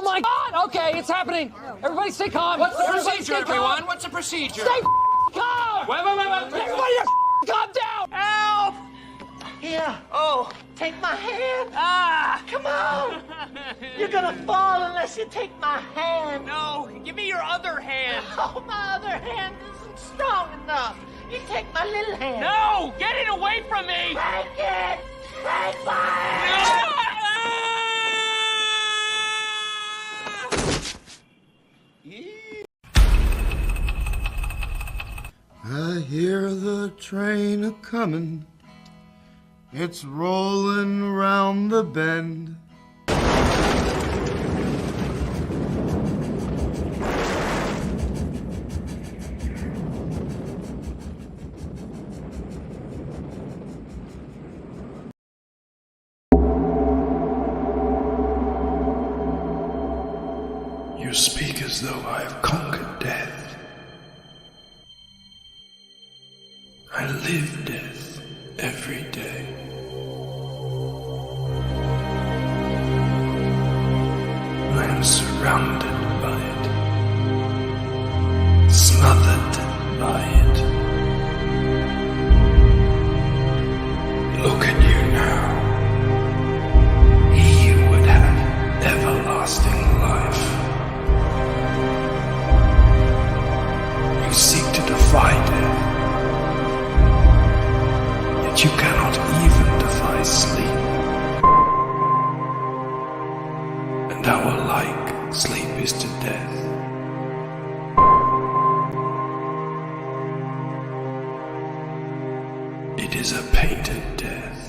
my God! Okay, it's happening. Everybody stay calm. What's the Everybody procedure, stay everyone? calm. What's the procedure? Stay calm! Wait. Everybody calm down! Help! Here, Oh, take my hand. come on! You're gonna fall unless you take my hand. No, give me your other hand. Oh, my other hand isn't strong enough. You take my little hand. No, get it away from me! Take it. Take my hand. I hear the train a-comin', it's rollin' round the bend. You speak as though I have conquered death. I live death every day. I am surrounded by it, smothered by it. Look at you now. He would have everlasting life. You seek to defy death, yet you cannot even defy sleep. And our like sleep is to death. It is a painted death.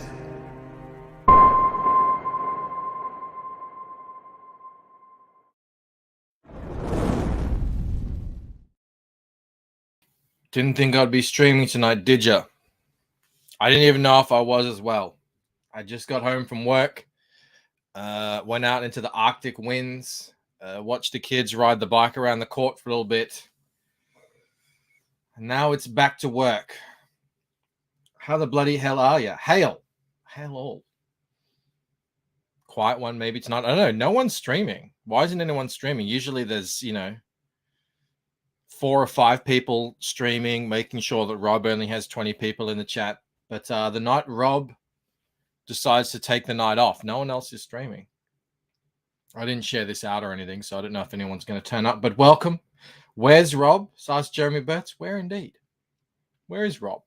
Didn't think I'd be streaming tonight, did ya? I didn't even know if I was as well. I just got home from work, went out into the Arctic winds, watched the kids ride the bike around the court for a little bit. And now it's back to work. How the bloody hell are you? Hail all. Quiet one maybe tonight. I don't know. No one's streaming. Why isn't anyone streaming? Usually there's, 4 or 5 people streaming, making sure that Rob only has 20 people in the chat. But the night Rob decides to take the night off, no one else is streaming. I didn't share this out or anything, so I don't know if anyone's going to turn up. But welcome. Where's Rob? So asked Jeremy Burtz. Where indeed? Where is Rob?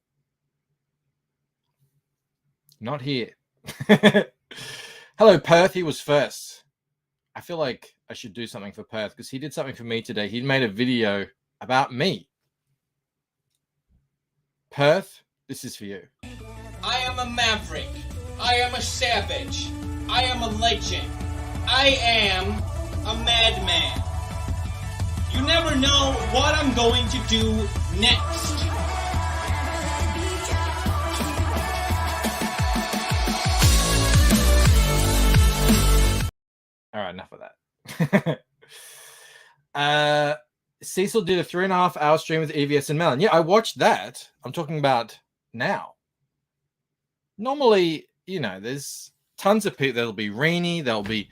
Not here. Hello, Perth. He was first. I feel like I should do something for Perth because he did something for me today. He made a video about me. Perth, this is for you. I am a maverick. I am a savage. I am a legend. I am a madman. You never know what I'm going to do next. All right, enough of that. Cecil did a 3.5-hour stream with EVS and Melon. Yeah, I watched that. I'm talking about now. Normally, there's tons of people. There'll be Reenie, there'll be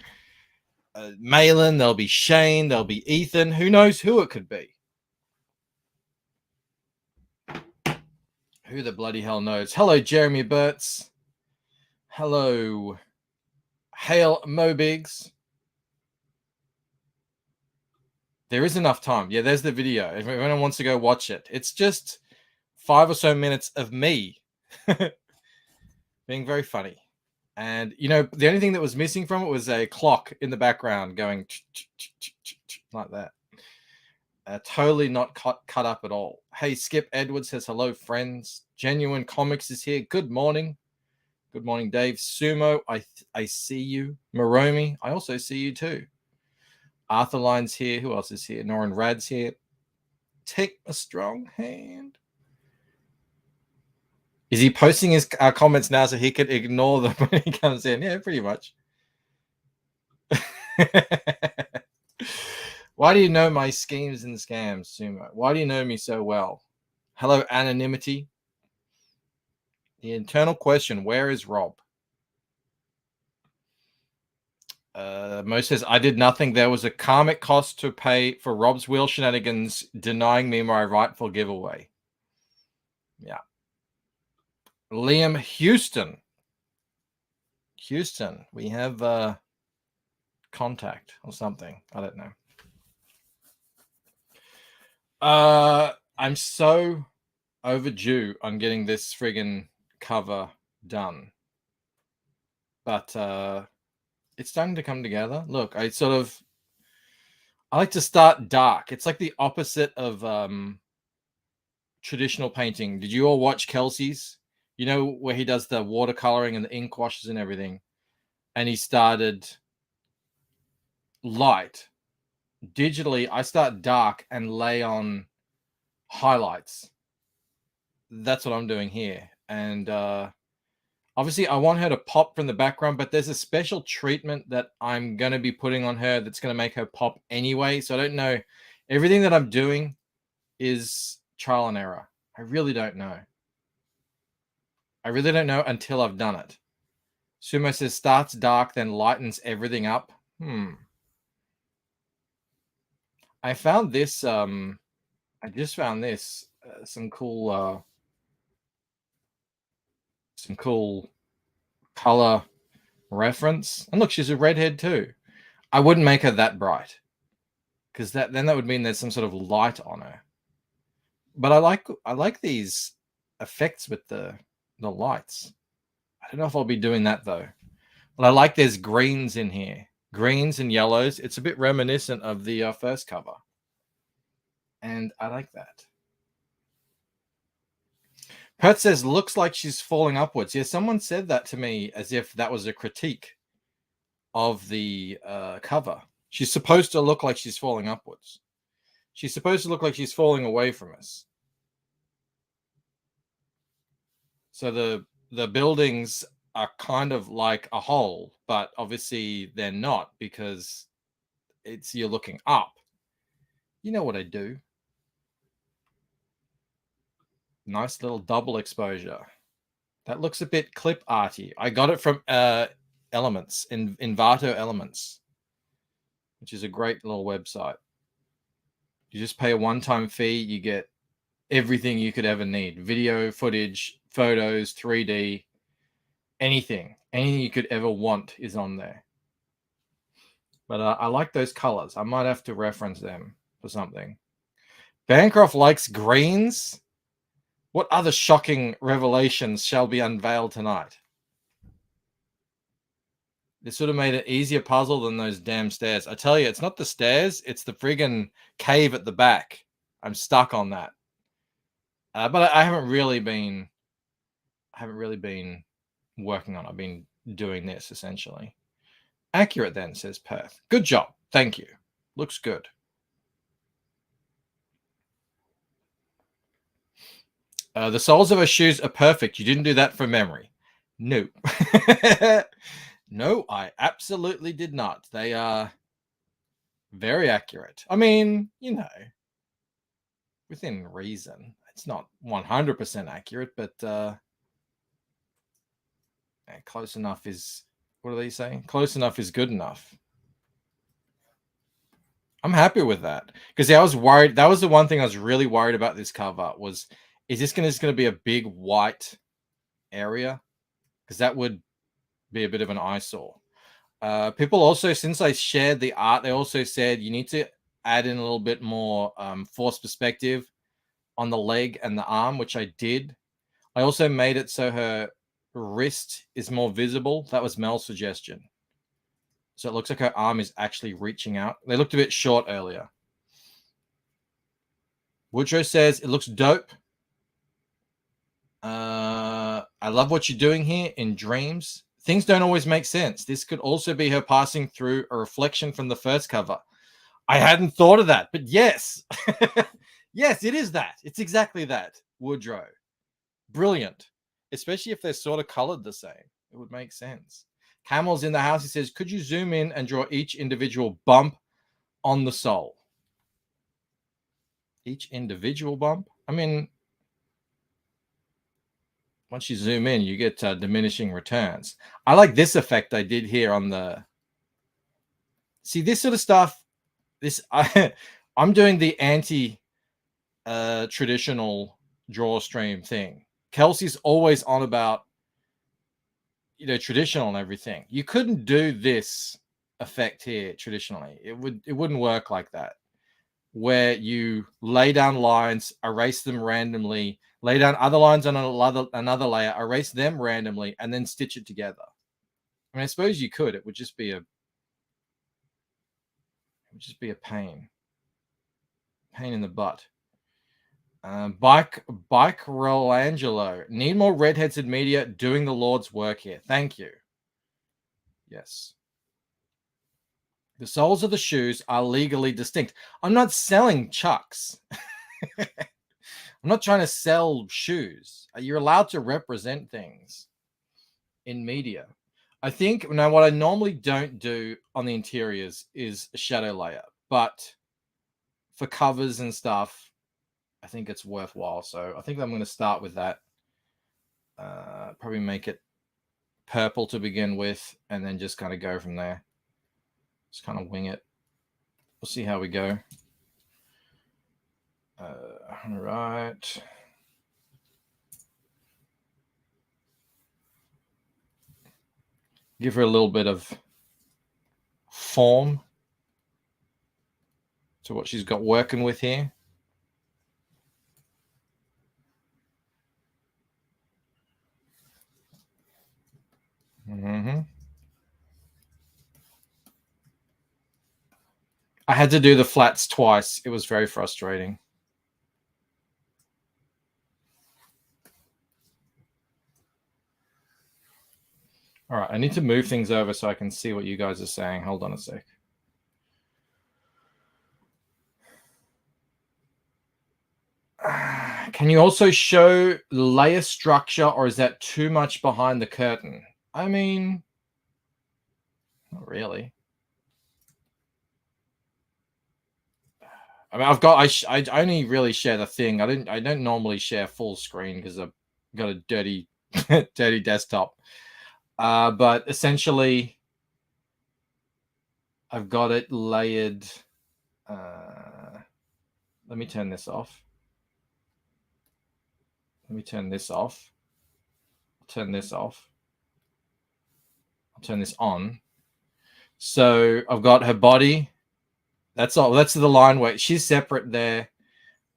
Malin, there'll be Shane, there'll be Ethan. Who knows who it could be? Who the bloody hell knows? Hello, Jeremy Burtz. Hello, Hail Mobigs. There is enough time. Yeah, there's the video. If anyone wants to go watch it, it's just 5 or so minutes of me being very funny. And, the only thing that was missing from it was a clock in the background going like that. Totally not cut up at all. Hey, Skip Edwards says, hello, friends. Genuine Comics is here. Good morning. Good morning, Dave. Sumo, I see you. Maromi, I also see you too. Arthur Line's here. Who else is here? Noran Rad's here. Take a strong hand. Is he posting his comments now so he could ignore them when he comes in? Yeah, pretty much. Why do you know my schemes and scams, Sumo? Why do you know me so well? Hello, anonymity. The internal question, where is Rob? Mo says, I did nothing. There was a karmic cost to pay for Rob's wheel shenanigans, denying me my rightful giveaway. Yeah. Liam Houston. Houston, we have contact or something. I don't know. I'm so overdue on getting this friggin' cover done. But it's starting to come together. Look, I like to start dark. It's like the opposite of traditional painting. Did you all watch Kelsey's? You know, where he does the watercoloring and the ink washes and everything. And he started light. Digitally, I start dark and lay on highlights. That's what I'm doing here. And obviously, I want her to pop from the background, but there's a special treatment that I'm going to be putting on her that's going to make her pop anyway. So I don't know. Everything that I'm doing is trial and error. I really don't know. I really don't know until I've done it. Sumo says starts dark, then lightens everything up. I found this. I just found this. Some cool color reference. And look, she's a redhead too. I wouldn't make her that bright, because that would mean there's some sort of light on her. But I like these effects with the lights. I don't know if I'll be doing that though. But I like there's greens in here. Greens and yellows. It's a bit reminiscent of the first cover. And I like that. Pert says, looks like she's falling upwards. Yeah, someone said that to me as if that was a critique of the cover. She's supposed to look like she's falling upwards. She's supposed to look like she's falling away from us. So the buildings are kind of like a hole, but obviously they're not, because you're looking up. You know what I do. Nice little double exposure. That looks a bit clip arty. I got it from Elements, Envato Elements, which is a great little website. You just pay a one-time fee. You get everything you could ever need. Video, footage, photos, 3D, anything you could ever want is on there. But I like those colors. I might have to reference them for something. Bancroft likes greens. What other shocking revelations shall be unveiled tonight? This would have made an easier puzzle than those damn stairs. I tell you, it's not the stairs. It's the friggin' cave at the back. I'm stuck on that. But I haven't really been working on it. I've been doing this, essentially. Accurate then, says Perth. Good job. Thank you. Looks good. The soles of her shoes are perfect. You didn't do that from memory. No. No, I absolutely did not. They are very accurate. I mean, you know, within reason. It's not 100% accurate, but close enough is, what do they say? Close enough is good enough. I'm happy with that, because I was worried. That was the one thing I was really worried about this cover was, is this going to be a big white area? Because that would be a bit of an eyesore. People also, since I shared the art, they also said you need to add in a little bit more force perspective on the leg and the arm, which I did. I also made it so her wrist is more visible. That was Mel's suggestion. So it looks like her arm is actually reaching out. They looked a bit short earlier. Woodrow says, it looks dope. I love what you're doing here in dreams. Things don't always make sense. This could also be her passing through a reflection from the first cover. I hadn't thought of that, but yes. Yes, it is that. It's exactly that, Woodrow. Brilliant. Especially if they're sort of colored the same. It would make sense. Camel's in the house. He says, could you zoom in and draw each individual bump on the sole? Each individual bump? I mean, once you zoom in, you get diminishing returns. I like this effect I did here on the See, this sort of stuff, I'm doing the anti traditional draw stream thing. Kelsey's always on about, you know, traditional and everything. You couldn't do this effect here traditionally. It wouldn't work like that, where you lay down lines, erase them randomly, lay down other lines on another layer, erase them randomly, and then stitch it together. I mean, I suppose you could. It would just be a pain in the butt. Bike Rolangelo. Need more redheads in media doing the Lord's work here. Thank you. Yes. The soles of the shoes are legally distinct. I'm not selling Chucks. I'm not trying to sell shoes. You're allowed to represent things in media. I think now what I normally don't do on the interiors is a shadow layer, but for covers and stuff, I think it's worthwhile. So I think I'm going to start with that. Probably make it purple to begin with, and then just kind of go from there. Just kind of wing it. We'll see how we go. All right. Give her a little bit of form to what she's got working with here. I had to do the flats twice. It was very frustrating. All right, I need to move things over so I can see what you guys are saying. Hold on a sec. Can you also show layer structure, or is that too much behind the curtain? I mean, not really. I mean, I only really share the thing. I don't normally share full screen because I've got a dirty dirty desktop. But essentially, I've got it layered. Let me turn this off. Let me turn this off. I'll turn this off. I'll turn this on. So I've got her body. That's all. That's the line weight. She's separate there.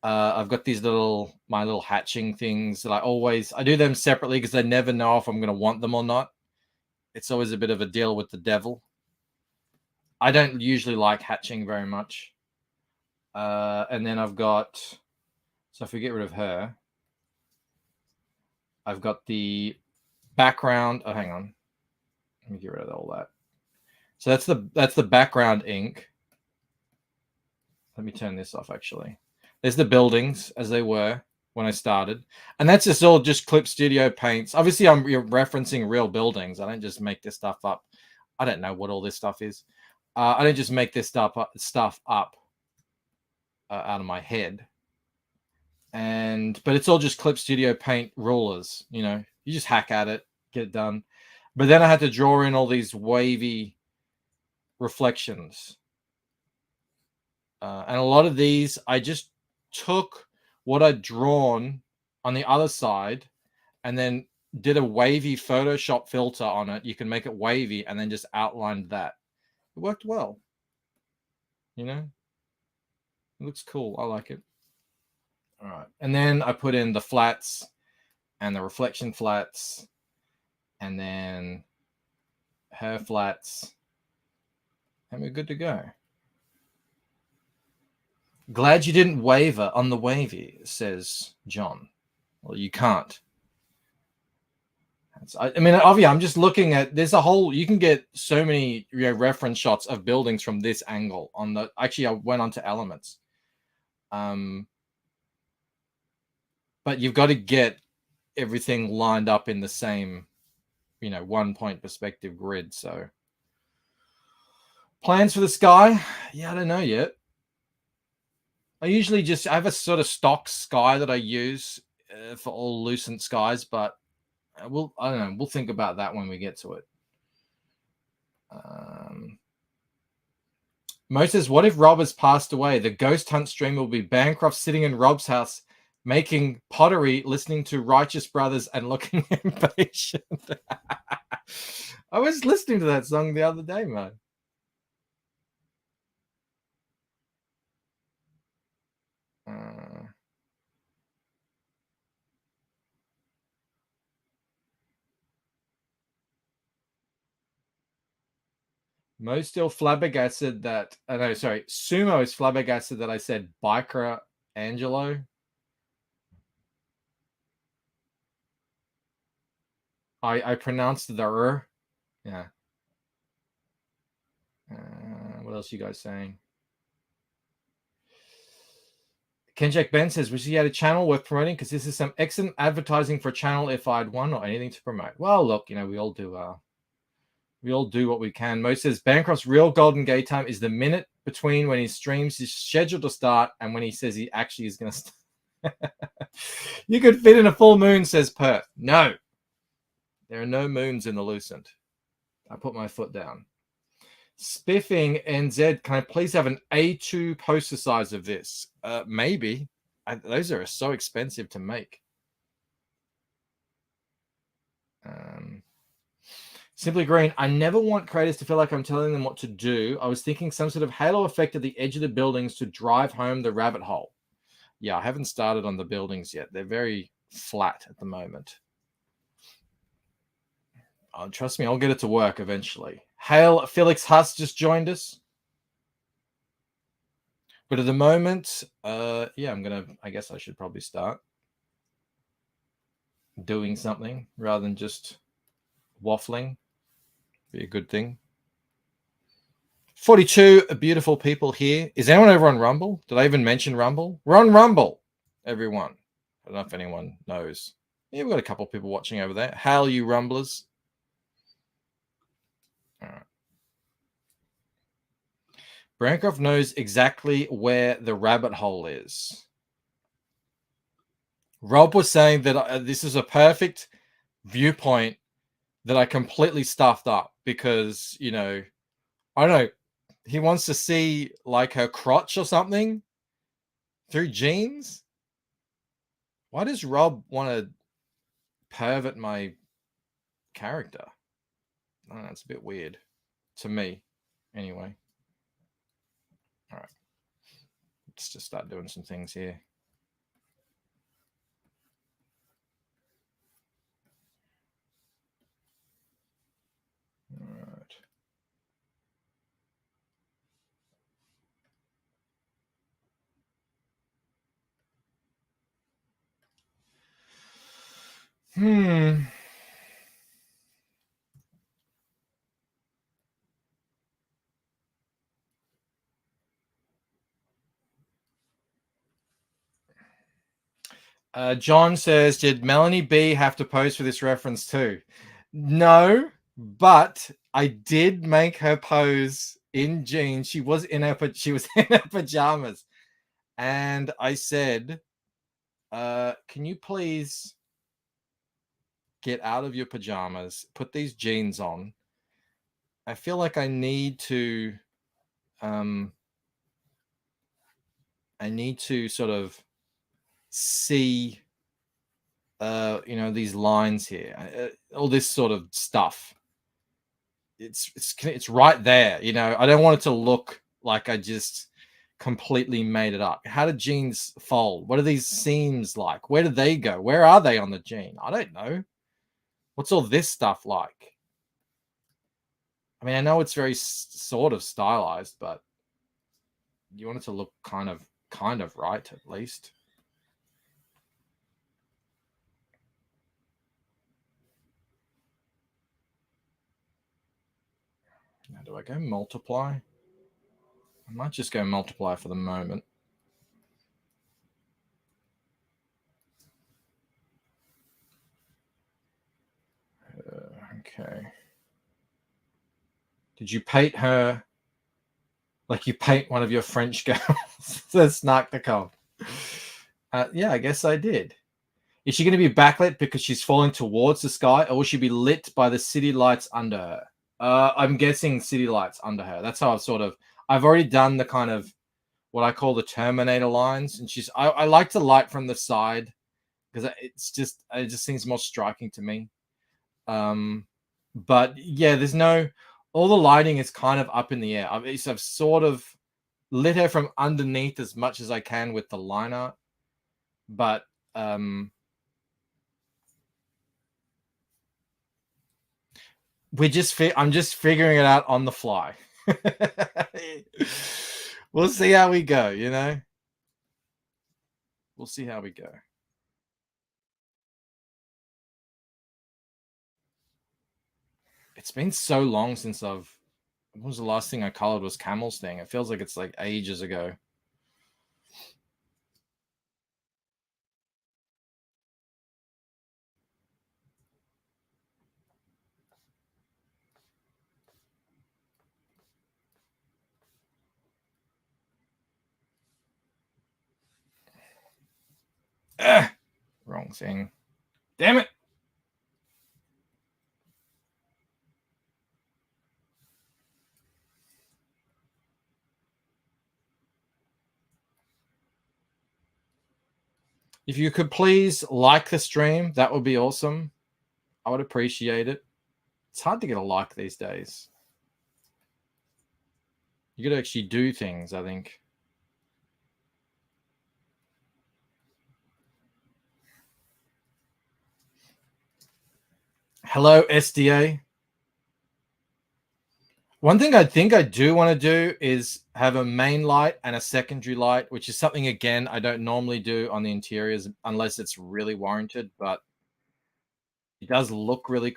I've got these my little hatching things that I do them separately because I never know if I'm going to want them or not. It's always a bit of a deal with the devil. I don't usually like hatching very much. And then I've got, so if we get rid of her, I've got the background. Oh, hang on. Let me get rid of all that. So that's the background ink. Let me turn this off, actually. There's the buildings as they were when I started. And that's just all just Clip Studio paints. Obviously, I'm referencing real buildings. I don't just make this stuff up. I don't know what all this stuff is. I don't just make this stuff up out of my head. But it's all just Clip Studio paint rulers. You know, you just hack at it, get it done. But then I had to draw in all these wavy reflections. And a lot of these, I just took what I'd drawn on the other side and then did a wavy Photoshop filter on it. You can make it wavy and then just outlined that. It worked well. You know, it looks cool. I like it. All right. And then I put in the flats and the reflection flats and then her flats. And we're good to go. Glad you didn't waver on the wavy, says John. Well, you can't. I mean, obviously, I'm just looking at, there's a whole, you can get so many reference shots of buildings from this angle on the, actually, I went on to elements. But you've got to get everything lined up in the same, 1 point perspective grid. So plans for the sky? Yeah, I don't know yet. I usually I have a sort of stock sky that I use for all Lucent skies, but I don't know. We'll think about that when we get to it. Mo says, what if Rob has passed away? The ghost hunt stream will be Bancroft sitting in Rob's house, making pottery, listening to Righteous Brothers, and looking impatient. I was listening to that song the other day, man. Mo still flabbergasted that. No, sorry. Sumo is flabbergasted that I said Biker Angelo. I pronounced the R. Yeah. What else are you guys saying? Kenjack Ben says, wish he had a channel worth promoting because this is some excellent advertising for a channel if I had one or anything to promote. Well, look, you know, we all do what we can. Mo says Bancroft's real golden gay time is the minute between when he streams his scheduled to start and when he says he actually is going to start. You could fit in a full moon, says Perth. No. There are no moons in the Lucent. I put my foot down. Spiffing NZ, can I please have an A2 poster size of this? Maybe. Those are so expensive to make. Simply Green, I never want creators to feel like I'm telling them what to do. I was thinking some sort of halo effect at the edge of the buildings to drive home the rabbit hole. Yeah, I haven't started on the buildings yet. They're very flat at the moment. Oh, trust me, I'll get it to work eventually. Hail, Felix Huss just joined us. But at the moment, yeah, I guess I should probably start doing something rather than just waffling. Be a good thing. 42 beautiful people here. Is anyone over on Rumble? Did I even mention Rumble? We're on Rumble, everyone. I don't know if anyone knows. Yeah, we've got a couple of people watching over there. Hail, you Rumblers. All right. Bancroft knows exactly where the rabbit hole is. Rob was saying that this is a perfect viewpoint that I completely stuffed up because, you know, I don't know, he wants to see like her crotch or something through jeans. Why does Rob want to pervert my character? I don't know, it's a bit weird to me anyway. All right, let's just start doing some things here. All right. John says, did Melanie B have to pose for this reference too? No, but I did make her pose in jeans. She was in her pajamas. And I said, can you please get out of your pajamas, put these jeans on? I feel like I need to sort of see you know, these lines here, all this sort of stuff. It's right there, you know. I don't want it to look like I just completely made it up. How do jeans fold? What are these seams like? Where do they go? Where are they on the jean? I don't know. What's all this stuff like? I mean, I know it's very sort of stylized, but you want it to look kind of right at least. Now, do I go multiply? I might just go multiply for the moment. Okay. Did you paint her like you paint one of your French girls? Says Snark.com. Yeah, I guess I did. Is she going to be backlit because she's falling towards the sky, or will she be lit by the city lights under her? I'm guessing city lights under her. That's how I've already done the kind of what I call the Terminator lines, and I like to light from the side because it just seems more striking to me. But yeah, there's all the lighting is kind of up in the air. I've sort of lit her from underneath as much as I can with the line art, but I'm just figuring it out on the fly. We'll see how we go, you know. We'll see how we go. It's been so long since what was the last thing I colored was Camel Sting. It feels like it's like ages ago. Wrong thing. Damn it. If you could please like the stream, that would be awesome. I would appreciate it. It's hard to get a like these days. You got to actually do things, I think. Hello, SDA. One thing I think I do want to do is have a main light and a secondary light, which is something, again, I don't normally do on the interiors unless it's really warranted, but it does look really,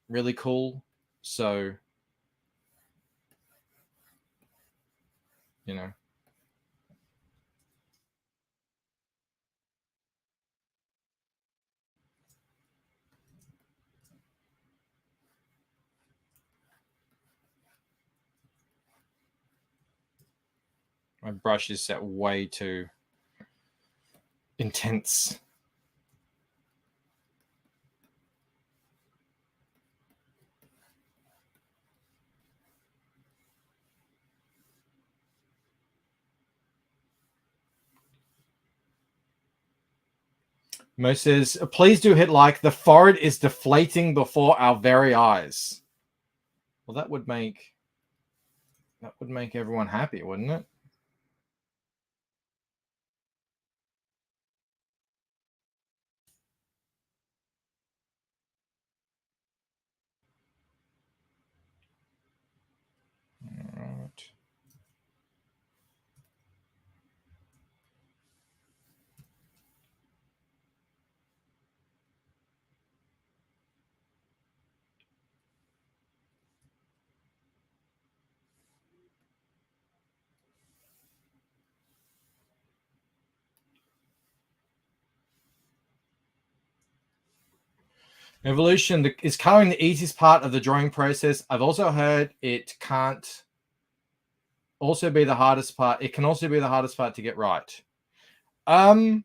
really cool. So, you know. My brush is set way too intense. Mo says, please do hit like. The forehead is deflating before our very eyes. Well, that would make everyone happy, wouldn't it? All right. Evolution is coloring the easiest part of the drawing process. I've also heard it can't also be the hardest part. It can also be the hardest part to get right. I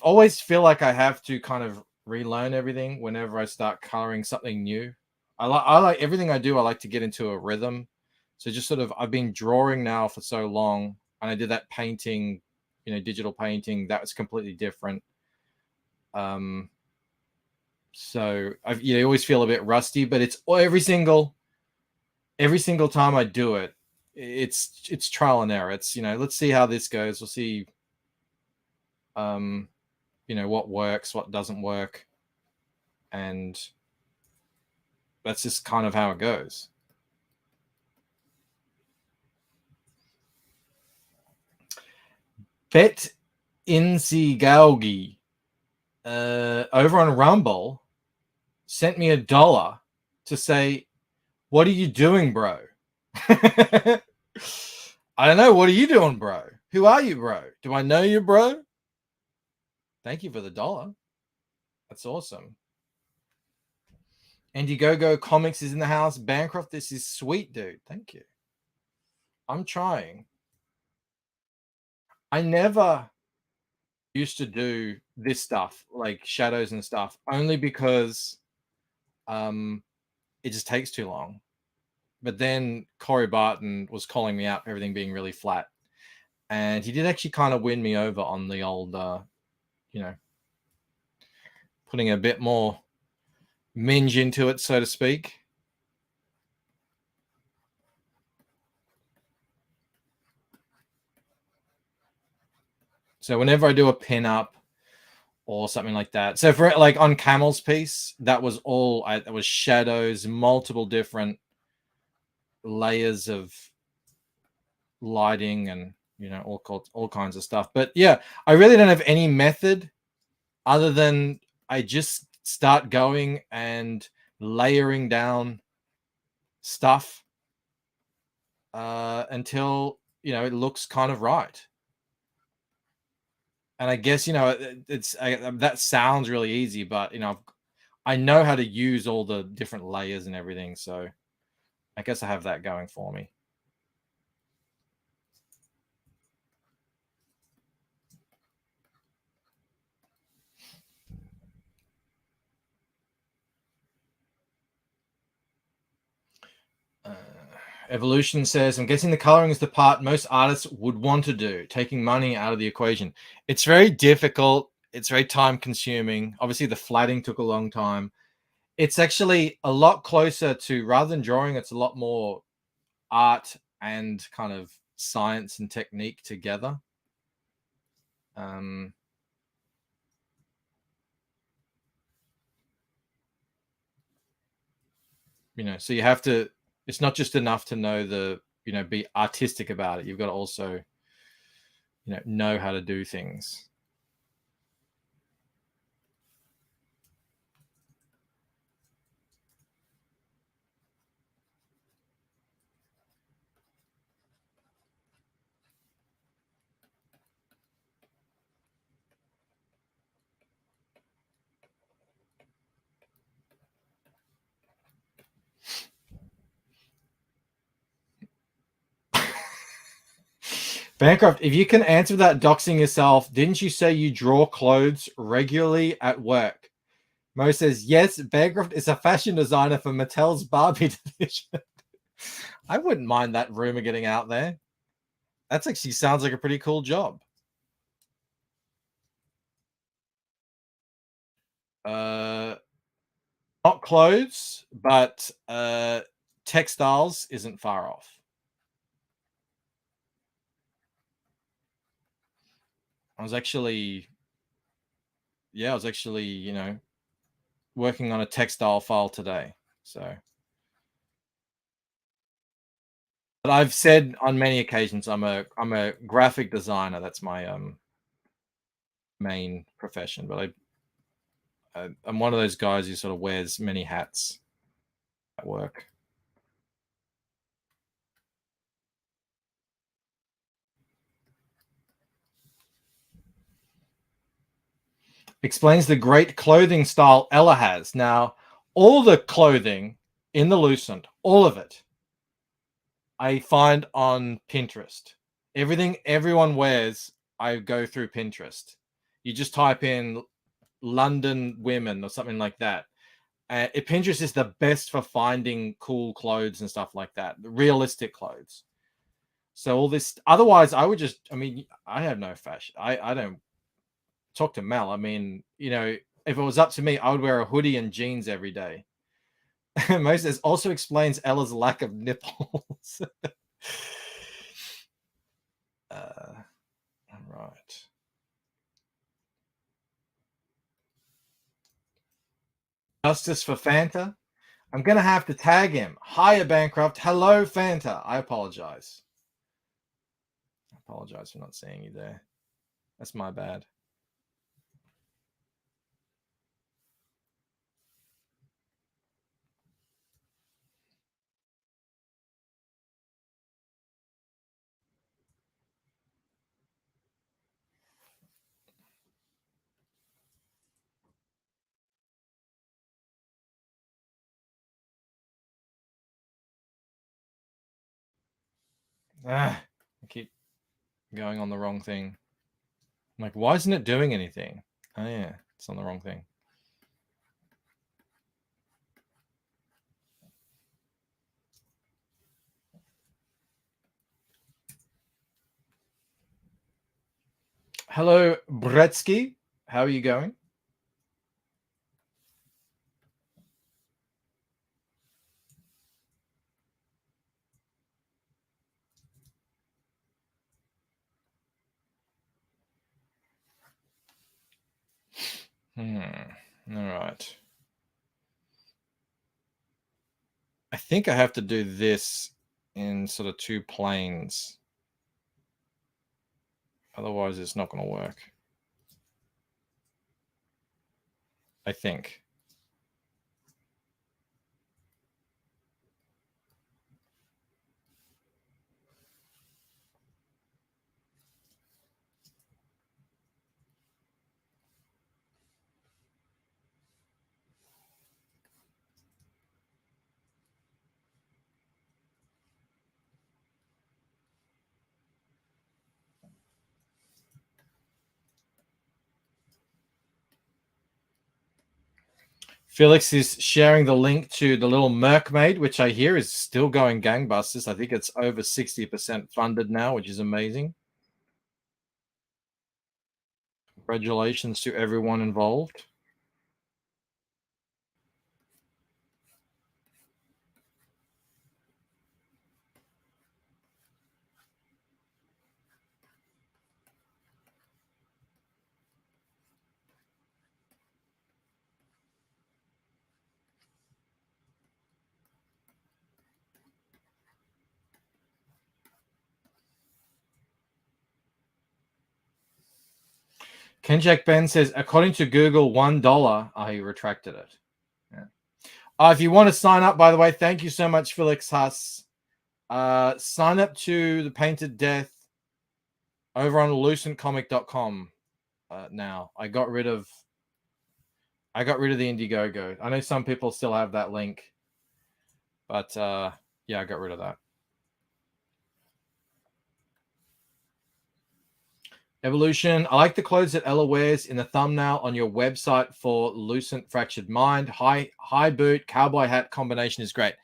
always feel like I have to kind of relearn everything whenever I start coloring something new. I like everything I do. I like to get into a rhythm. So just sort of, I've been drawing now for so long, and I did that painting, you know, digital painting. That was completely different. So I always feel a bit rusty, but it's every single time I do it, it's trial and error. It's, you know, let's see how this goes. We'll see, you know, what works, what doesn't work. And that's just kind of how it goes. Bet Insi Galgi over on Rumble sent me $1 to say, what are you doing, bro? I don't know. What are you doing, bro? Who are you, bro? Do I know you, bro? Thank you for the $1. That's awesome. Indiegogo Comics is in the house. Bancroft, this is sweet, dude. Thank you. I'm trying. I never used to do this stuff, like shadows and stuff, only because it just takes too long. but then Corey Barton was calling me out for everything being really flat. And he did actually kind of win me over on the old, you know, putting a bit more minge into it, so to speak. So whenever I do a pin up or something like that, so for like on Camel's piece, that was all, it was shadows, multiple different layers of lighting and, you know, all kinds of stuff. But yeah, I really don't have any method other than I just start going and layering down stuff until, you know, it looks kind of right. And I guess, you know, that sounds really easy, but, you know, I know how to use all the different layers and everything. So I guess I have that going for me. Evolution says, I'm guessing the coloring is the part most artists would want to do, taking money out of the equation. It's very difficult. It's very time consuming. Obviously, the flatting took a long time. It's actually a lot closer to, rather than drawing, it's a lot more art and kind of science and technique together. You know, so you have to, it's not just enough to know the, you know, be artistic about it. You've got to also, you know how to do things. Bancroft, if you can answer that doxing yourself, didn't you say you draw clothes regularly at work? Mo says, yes, Bancroft is a fashion designer for Mattel's Barbie division. I wouldn't mind that rumor getting out there. That actually sounds like a pretty cool job. Not clothes, but textiles isn't far off. I was actually, you know, working on a textile file today. So, but I've said on many occasions, I'm a graphic designer. That's my main profession. But I'm one of those guys who sort of wears many hats at work. Explains the great clothing style Ella has. Now, all the clothing in the Lucent, all of it, I find on Pinterest. Everything everyone wears, I go through Pinterest. You just type in London women or something like that. Pinterest is the best for finding cool clothes and stuff like that, realistic clothes. So all this, otherwise I would just, I mean, I have no fashion. I don't talk to Mel. I mean, you know, if it was up to me, I would wear a hoodie and jeans every day. Moses also explains Ella's lack of nipples. All right. Justice for Fanta. I'm going to have to tag him. Hiya, Bancroft. Hello, Fanta. I apologize. I apologize for not seeing you there. That's my bad. I keep going on the wrong thing. I'm like, why isn't it doing anything? Oh, yeah, it's on the wrong thing. Hello, Bretsky. How are you going? All right. I think I have to do this in sort of two planes. Otherwise, it's not going to work. I think. Felix is sharing the link to The Little Mermaid, which I hear is still going gangbusters. I think it's over 60% funded now, which is amazing. Congratulations to everyone involved. Kenjack Ben says, according to Google, $1. Oh, he retracted it. Yeah. If you want to sign up, by the way, thank you so much, Felix Huss. Sign up to The Painted Death over on lucentcomic.com now. I got rid of the Indiegogo. I know some people still have that link, but yeah, I got rid of that. Evolution. I like the clothes that Ella wears in the thumbnail on your website for Lucent Fractured Mind. High boot, cowboy hat combination is great.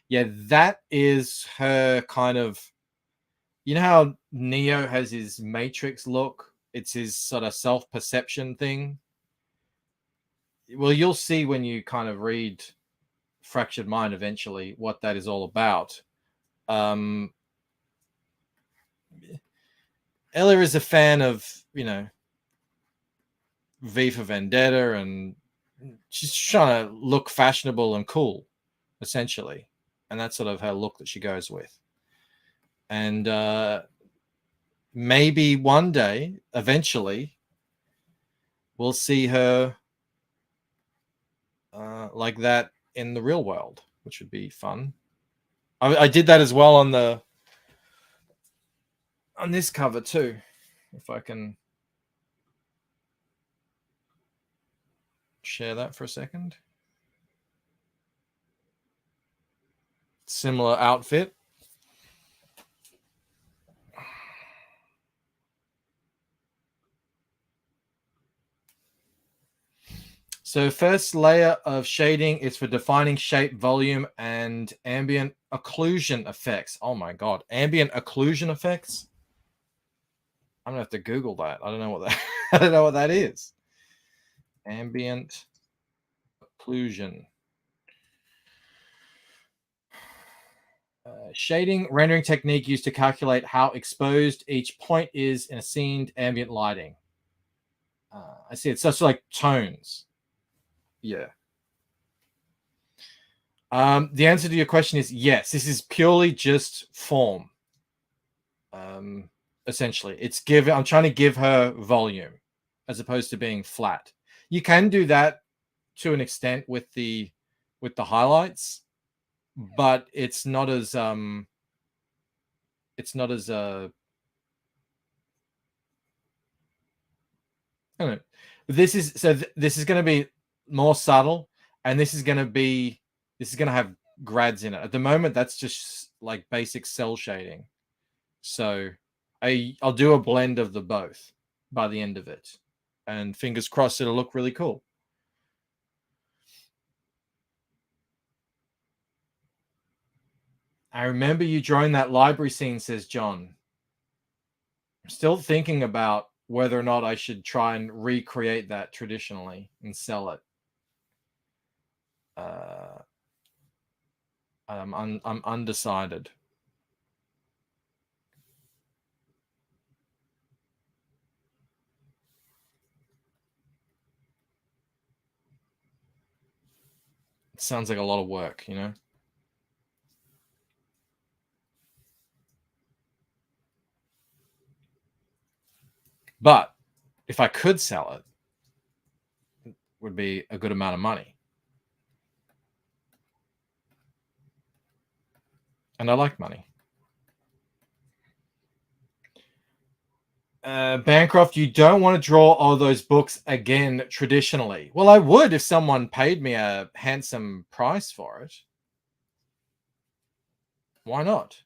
Yeah, that is her kind of, you know how Neo has his Matrix look? It's his sort of self-perception thing. Well, you'll see when you kind of read Fractured Mind eventually what that is all about. Ella is a fan of, you know, V for Vendetta, and she's trying to look fashionable and cool, essentially. And that's sort of her look that she goes with. And maybe one day, eventually, we'll see her like that in the real world, which would be fun. I did that as well on this cover too, if I can share that for a second. Similar outfit. So first layer of shading is for defining shape, volume, and ambient occlusion effects. Oh my God, ambient occlusion effects. I'm gonna have to Google that. I don't know what that. I don't know what that is. Ambient occlusion. Shading rendering technique used to calculate how exposed each point is in a scened ambient lighting. I see. It's just like tones. Yeah. The answer to your question is yes. This is purely just form. Essentially, I'm trying to give her volume as opposed to being flat. You can do that to an extent with the highlights, but it's not as I don't know. This is going to be more subtle, and this is going to have grads in it. At the moment, that's just like basic cell shading. So I'll do a blend of the both by the end of it, and fingers crossed it'll look really cool. I remember you drawing that library scene, says John. I'm still thinking about whether or not I should try and recreate that traditionally and sell it. I'm undecided. It sounds like a lot of work, you know? But if I could sell it, it would be a good amount of money. And I like money. Bancroft, you don't want to draw all those books again traditionally. Well, I would if someone paid me a handsome price for it. Why not?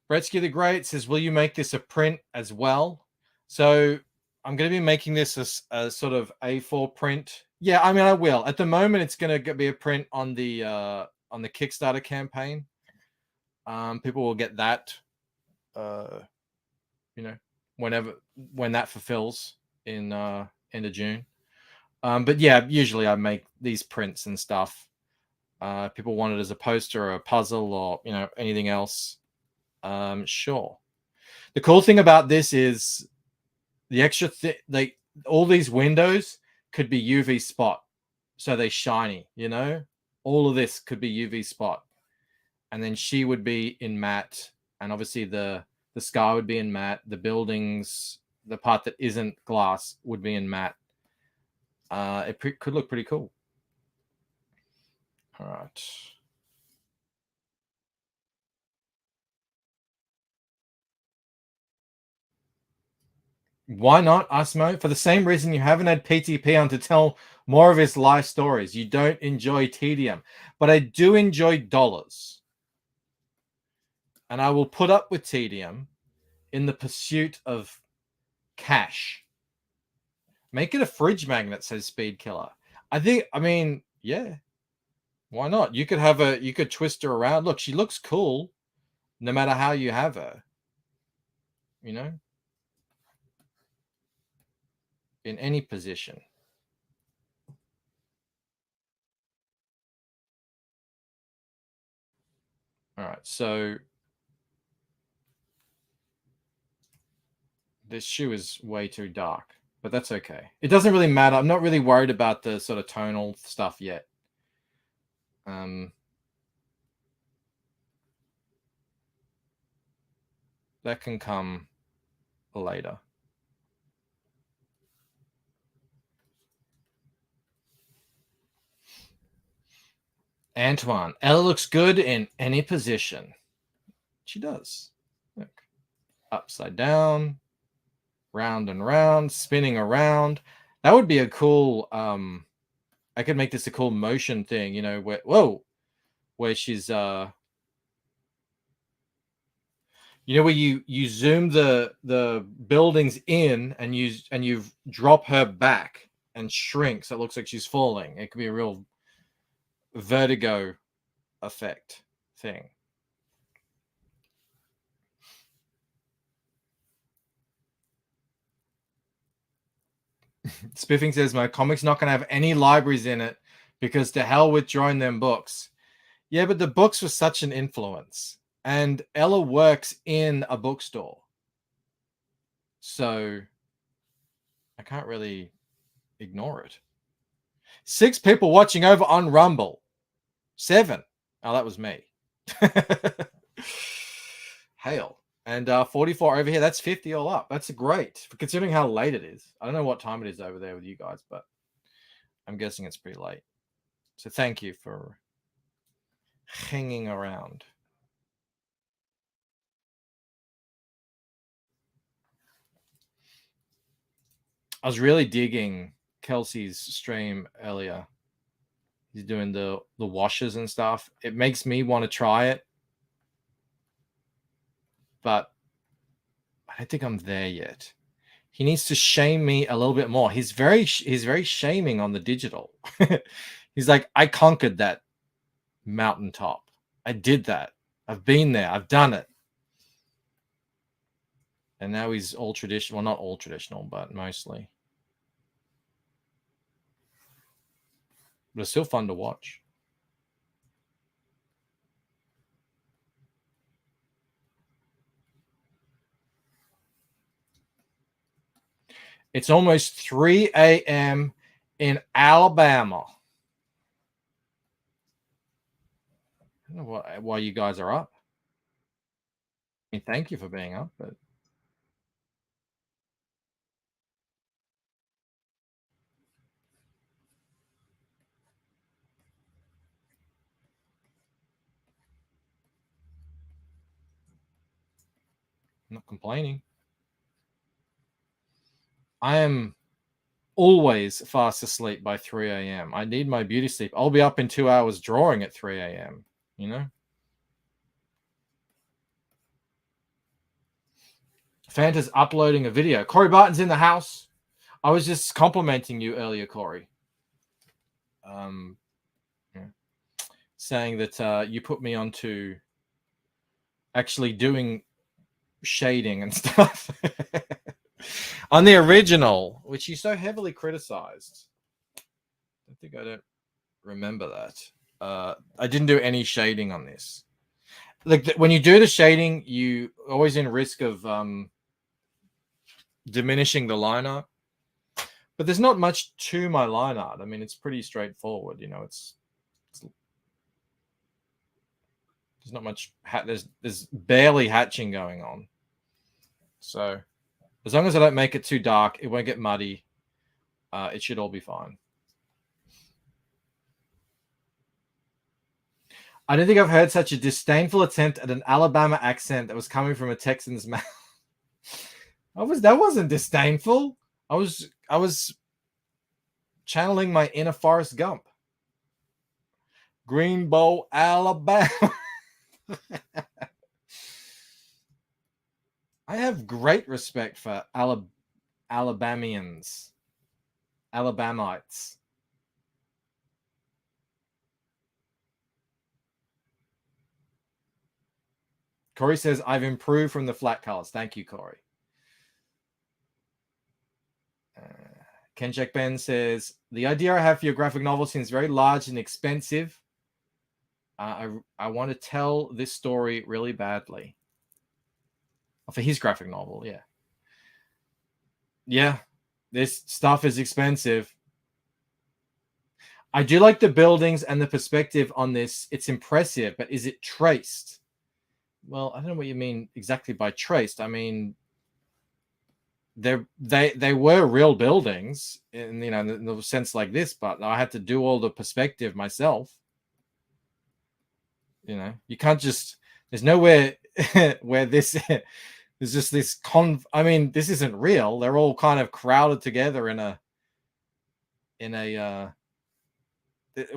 Bretsky the Great says, will you make this a print as well? So I'm going to be making this a sort of A4 print. Yeah, I mean, I will. At the moment, it's going to be a print on the Kickstarter campaign. People will get that, you know, when that fulfills in end of June. But yeah, usually I make these prints and stuff. People want it as a poster or a puzzle or, you know, anything else. Sure. The cool thing about this is the extra all these windows could be UV spot, so they're shiny, you know. All of this could be UV spot, and then she would be in matte, and obviously the sky would be in matte. The buildings, the part that isn't glass, would be in matte. It could look pretty cool. All right. Why not, Asmo? For the same reason you haven't had PTP on to tell more of his life stories. You don't enjoy tedium. But I do enjoy dollars. And I will put up with tedium in the pursuit of cash. Make it a fridge magnet, says Speed Killer. I mean, yeah. Why not? You could twist her around. Look, she looks cool no matter how you have her. You know? In any position. All right, so this shoe is way too dark, but that's okay. It doesn't really matter. I'm not really worried about the sort of tonal stuff yet. That can come later. Antoine, Ella looks good in any position. She does. Look. Upside down, round and round, spinning around. That would be a cool, I could make this a cool motion thing, you know, where she's, you know, where you zoom the buildings in and you drop her back and shrink so it looks like she's falling. It could be a real vertigo effect thing. Spiffing says my comic's not going to have any libraries in it because to hell with drawing them books. Yeah, but the books were such an influence. And Ella works in a bookstore. So I can't really ignore it. 6 people watching over on Rumble. 7. Oh, that was me. Hail. And 44 over here. That's 50 all up. That's great. Considering how late it is. I don't know what time it is over there with you guys, but I'm guessing it's pretty late. So thank you for hanging around. I was really digging Kelsey's stream earlier. He's doing the washes and stuff. It makes me want to try it, but I don't think I'm there yet. He needs to shame me a little bit more. He's very shaming on the digital. He's like, I conquered that mountaintop. I did that. I've been there. I've done it. And now he's all traditional. Well, not all traditional, but mostly. But it's still fun to watch. It's almost 3 a.m. in Alabama. I don't know why you guys are up. I mean, thank you for being up, but I'm not complaining. I am always fast asleep by 3 a.m. I need my beauty sleep. I'll be up in 2 hours drawing at 3 a.m., you know? Fanta's uploading a video. Corey Barton's in the house. I was just complimenting you earlier, Corey. Yeah. Saying that you put me onto actually doing shading and stuff on the original, which you so heavily criticized. I don't remember that. I didn't do any shading on this. Like when you do the shading, you always in risk of diminishing the line art. But there's not much to my line art. I mean, it's pretty straightforward. You know, it's there's not much. There's barely hatching going on. So as long as I don't make it too dark, it won't get muddy. It should all be fine. I don't think I've heard such a disdainful attempt at an Alabama accent that was coming from a Texan's mouth. That wasn't disdainful. I was channeling my inner Forrest Gump. Greenbow, Alabama. I have great respect for Alabamians, Alabamites. Corey says, I've improved from the flat colors. Thank you, Corey. Ken Jack Ben says, the idea I have for your graphic novel seems very large and expensive. I want to tell this story really badly. For his graphic novel, yeah. Yeah, this stuff is expensive. I do like the buildings and the perspective on this. It's impressive, but is it traced? Well, I don't know what you mean exactly by traced. I mean, they were real buildings in, you know, in the sense like this, but I had to do all the perspective myself. You know, you can't just, there's nowhere where this there's just this I mean, this isn't real. They're all kind of crowded together in a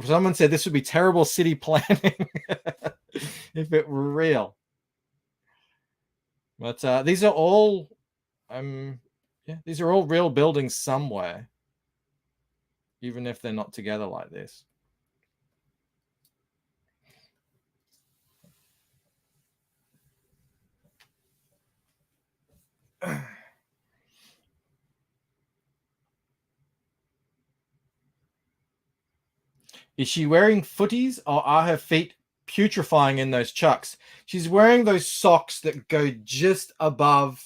someone said this would be terrible city planning if it were real. But these are all these are all real buildings somewhere, even if they're not together like this. Is she wearing footies or are her feet putrefying in those chucks? She's wearing those socks that go just above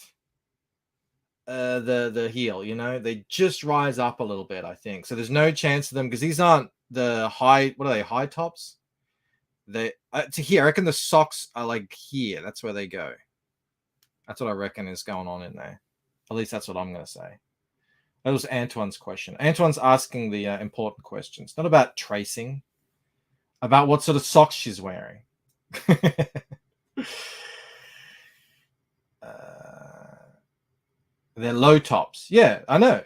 the heel, you know, they just rise up a little bit, I think. So there's no chance of them because these aren't the high, what are they, high tops? They to here, I reckon the socks are like here. That's where they go. That's what I reckon is going on in there. At least that's what I'm going to say. That was Antoine's question. Antoine's asking the important questions, not about tracing, about what sort of socks she's wearing. They're low tops. Yeah, I know.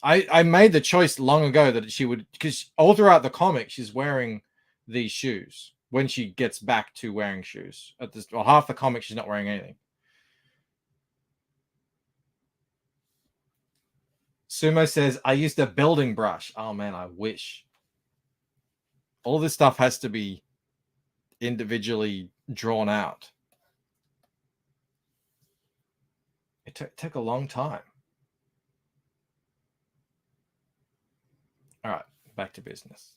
I made the choice long ago that she would, because all throughout the comic she's wearing these shoes when she gets back to wearing shoes. At this, well, half the comic she's not wearing anything. Sumo says, I used a building brush. Oh man, I wish. All this stuff has to be individually drawn out. It took a long time. All right, back to business.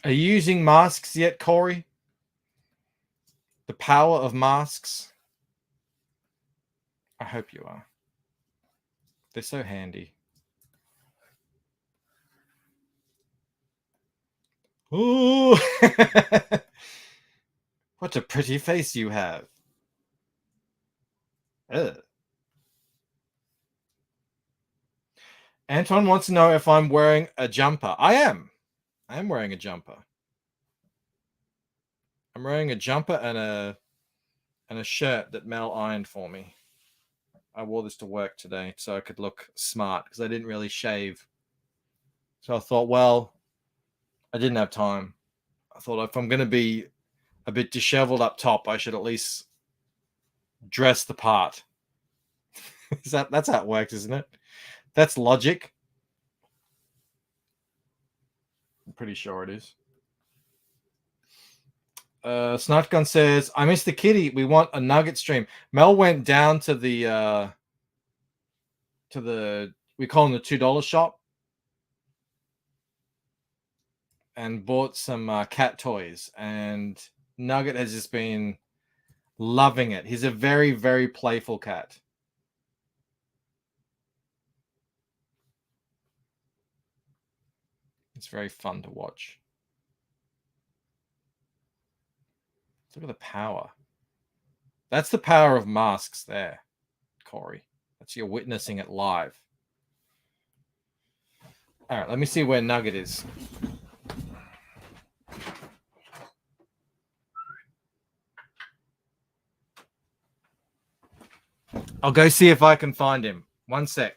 Are you using masks yet, Corey? The power of masks? I hope you are. They're so handy. Ooh! What a pretty face you have. Ugh. Anton wants to know if I'm wearing a jumper. I am. I am wearing a jumper. I'm wearing a jumper and a shirt that Mel ironed for me. I wore this to work today so I could look smart because I didn't really shave. So I thought, well, I didn't have time. I thought if I'm going to be a bit disheveled up top, I should at least dress the part. That's how it works, isn't it? That's logic. I'm pretty sure it is. Snotgun says, I miss the kitty. We want a nugget stream. Mel went down to the we call them the $2 shop and bought some cat toys, and Nugget has just been loving it. He's a very, very playful cat. It's very fun to watch. Look at the power. That's the power of masks there, Corey. That's you're witnessing it live. All right, let me see where Nugget is. I'll go see if I can find him. One sec.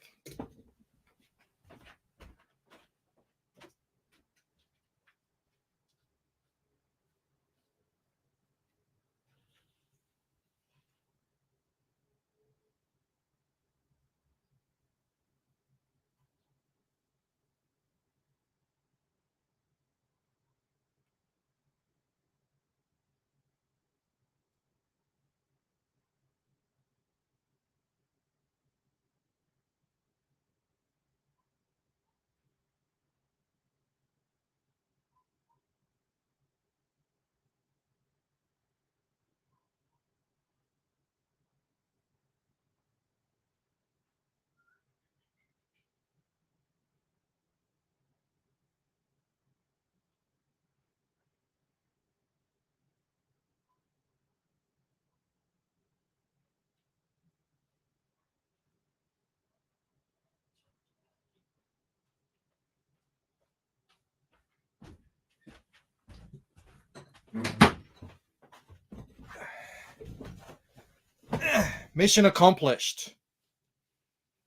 Mission accomplished.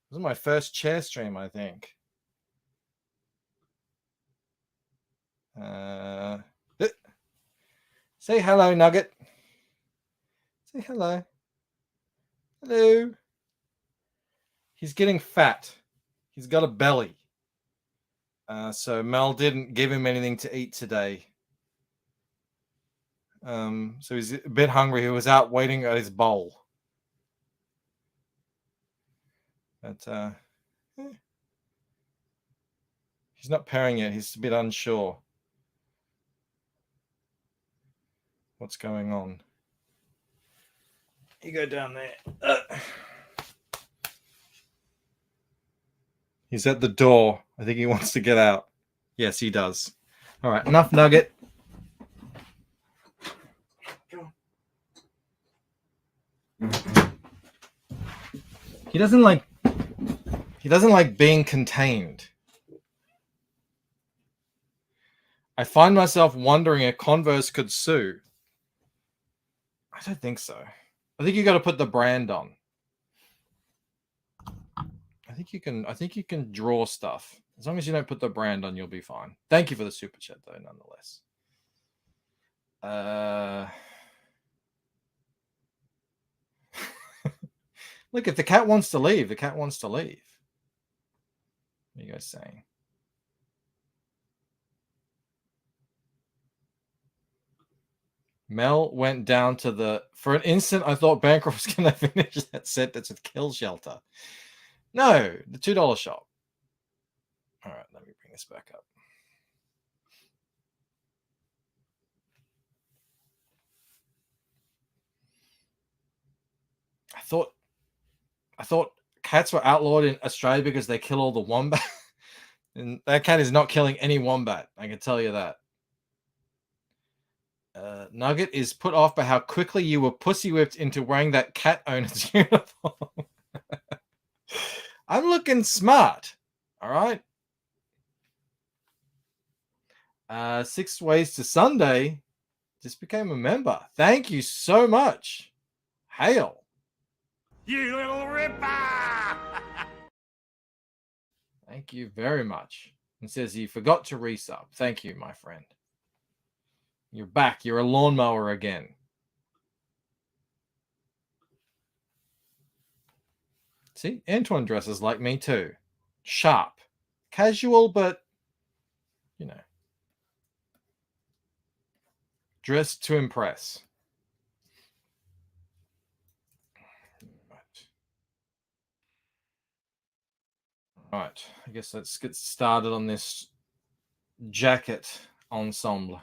This is my first chair stream, I think. Say hello, Nugget. Say hello. Hello. He's getting fat. He's got a belly. So Mel didn't give him anything to eat today. So he's a bit hungry. He was out waiting at his bowl. But he's not pairing yet. He's a bit unsure what's going on. You go down there. He's at the door. I think he wants to get out. Yes, he does. All right, enough Nugget. He doesn't like being contained. I find myself wondering if Converse could sue. I don't think so. I think you got to put the brand on. I think you can draw stuff. As long as you don't put the brand on, you'll be fine. Thank you for the super chat, though, nonetheless. Look, if the cat wants to leave, the cat wants to leave. What are you guys saying? Mel went down to the... For an instant, I thought Bancroft was going to finish that sentence with Kill Shelter. No, the $2 shop. All right, let me bring this back up. I thought cats were outlawed in Australia because they kill all the wombat. And that cat is not killing any wombat. I can tell you that. Nugget is put off by how quickly you were pussy whipped into wearing that cat owner's uniform. I'm looking smart. All right. 6 Ways to Sunday just became a member. Thank you so much. Hail. You little ripper! Thank you very much. And says he forgot to resub. Thank you, my friend. You're back. You're a lawnmower again. See, Antoine dresses like me too. Sharp. Casual, but, you know. Dressed to impress. Right. I guess let's get started on this jacket ensemble.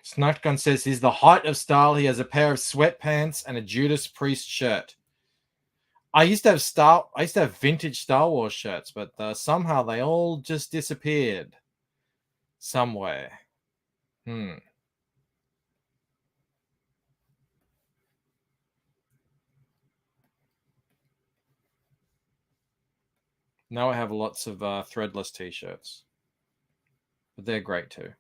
Snarkgun says he's the height of style. He has a pair of sweatpants and a Judas Priest shirt. I used to have vintage Star Wars shirts, but somehow they all just disappeared somewhere. Now I have lots of threadless t-shirts, but they're great too.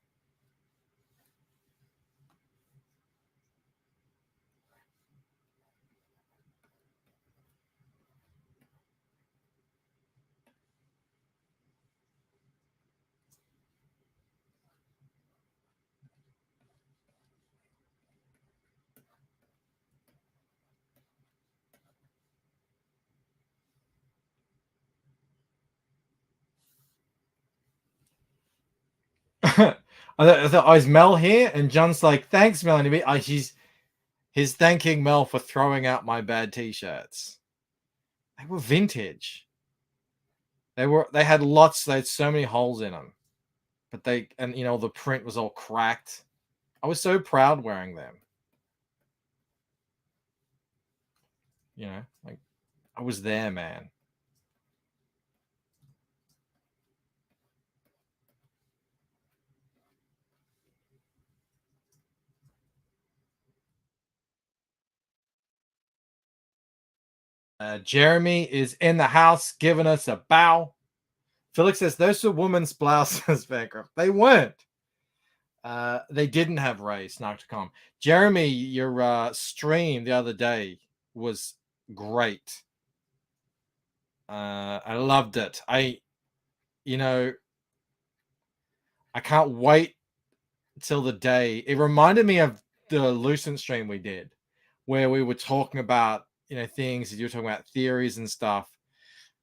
I thought, is Mel here? And John's like, thanks, Melanie. He's thanking Mel for throwing out my bad t-shirts. They were vintage. They had lots. They had so many holes in them, but the print was all cracked. I was so proud wearing them. Like I was there, man. Jeremy is in the house giving us a bow. Felix says those were women's blouses, Bancroft. They weren't. They didn't have Ray Snark.com. Jeremy, your stream the other day was great. I loved it. I can't wait till the day. It reminded me of the Lucent stream we did, where we were talking about things. You were talking about theories and stuff.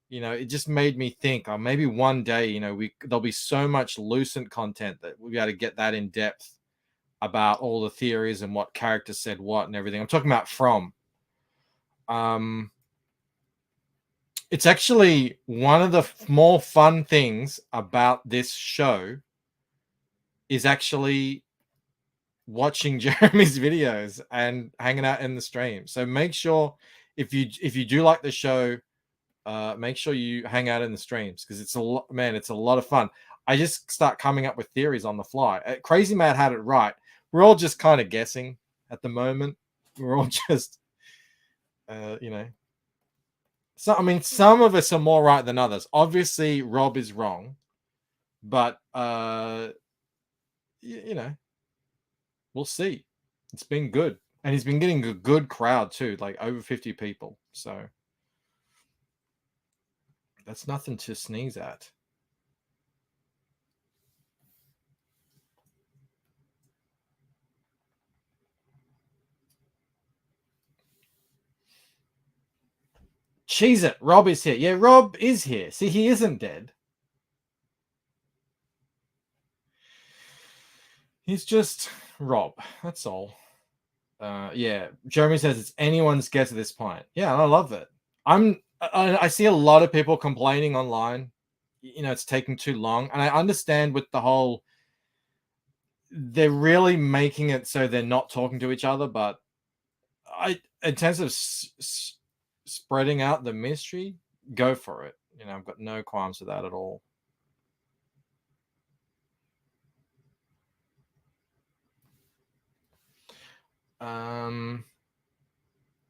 It just made me think, oh, maybe one day, there'll be so much Lucent content that we'll be able to get that in depth about all the theories and what characters said what and everything. I'm talking about From. It's actually one of the more fun things about this show is actually watching Jeremy's videos and hanging out in the stream. So make sure if you do like the show, make sure you hang out in the streams, because it's a lot of fun. I just start coming up with theories on the fly. Crazy Matt had it right. We're all just kind of guessing at the moment. We're all just, So some of us are more right than others. Obviously, Rob is wrong, but we'll see. It's been good, and he's been getting a good crowd too, like over 50 people. So that's nothing to sneeze at. Cheese it. Rob is here. Yeah, Rob is here. See, he isn't dead. He's just Rob. That's all. Yeah, Jeremy says it's anyone's guess at this point. Yeah, I love it. I see a lot of people complaining online. It's taking too long, and I understand with the whole. They're really making it so they're not talking to each other, but in terms of spreading out the mystery, go for it. I've got no qualms with that at all.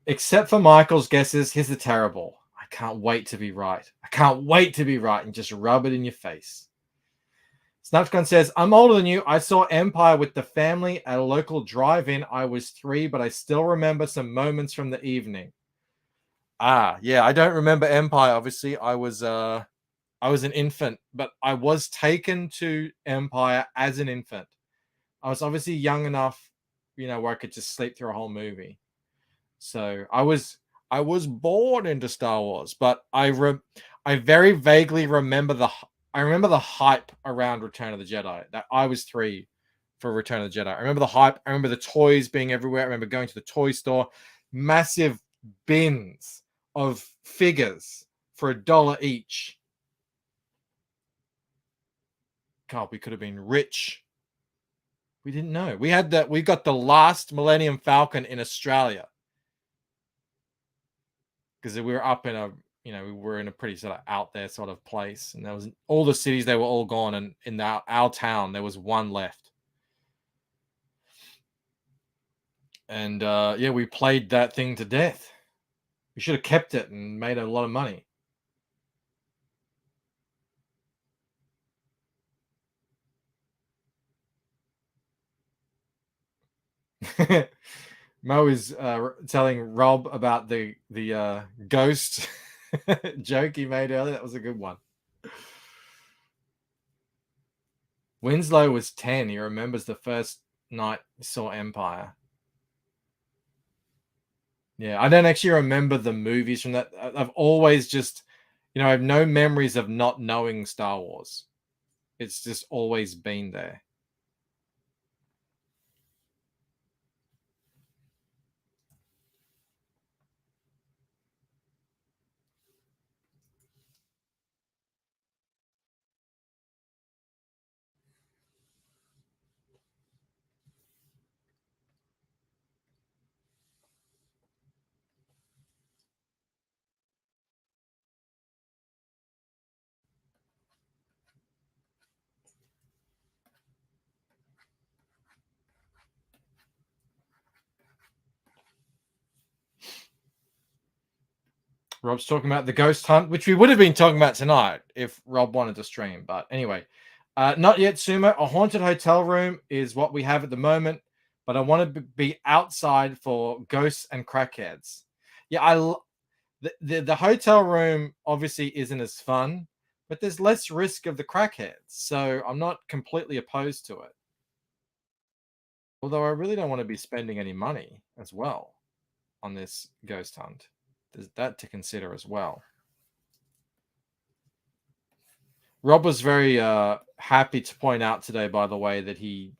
Except for Michael's guesses, his are terrible. I can't wait to be right. I can't wait to be right and just rub it in your face. Snapcon says, I'm older than you. I saw Empire with the family at a local drive-in. I was 3, but I still remember some moments from the evening. Yeah, I don't remember Empire. Obviously, I was an infant, but I was taken to Empire as an infant. I was obviously young enough, where I could just sleep through a whole movie. So I was born into Star Wars, but I very vaguely remember the hype around Return of the Jedi. That I was 3 for Return of the Jedi. I remember the hype. I remember the toys being everywhere. I remember going to the toy store, massive bins of figures for $1 each. God, we could have been rich. We didn't know. We got the last Millennium Falcon in Australia, because we were up in we were in a pretty sort of out there sort of place, and there was all the cities, they were all gone, and in our town there was one left. And yeah, we played that thing to death. We should have kept it and made a lot of money. Mo is telling Rob about the ghost joke he made earlier. That was a good one. Winslow was 10. He remembers the first night he saw Empire. Yeah, I don't actually remember the movies from that. I've always just, I have no memories of not knowing Star Wars. It's just always been there. Rob's talking about the ghost hunt, which we would have been talking about tonight if Rob wanted to stream. But anyway, not yet, Sumo. A haunted hotel room is what we have at the moment, but I want to be outside for ghosts and crackheads. Yeah, the hotel room obviously isn't as fun, but there's less risk of the crackheads, so I'm not completely opposed to it. Although I really don't want to be spending any money as well on this ghost hunt. There's that to consider as well. Rob was very happy to point out today, by the way, that he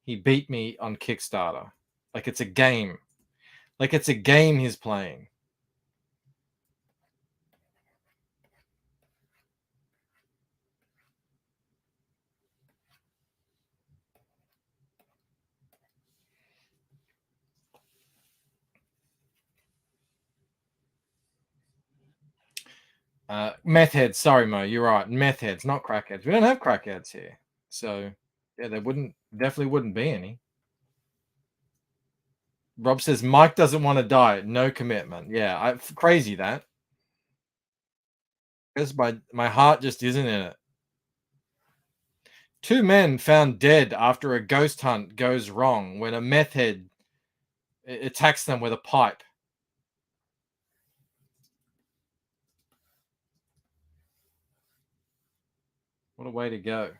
beat me on Kickstarter. Like it's a game. Like it's a game he's playing. Meth heads, sorry Mo, you're right. Meth heads, not crackheads. We don't have crackheads here. So yeah, there definitely wouldn't be any. Rob says Mike doesn't want to die. No commitment. Yeah, crazy that. Because my heart just isn't in it. 2 men found dead after a ghost hunt goes wrong when a meth head attacks them with a pipe. What a way to go.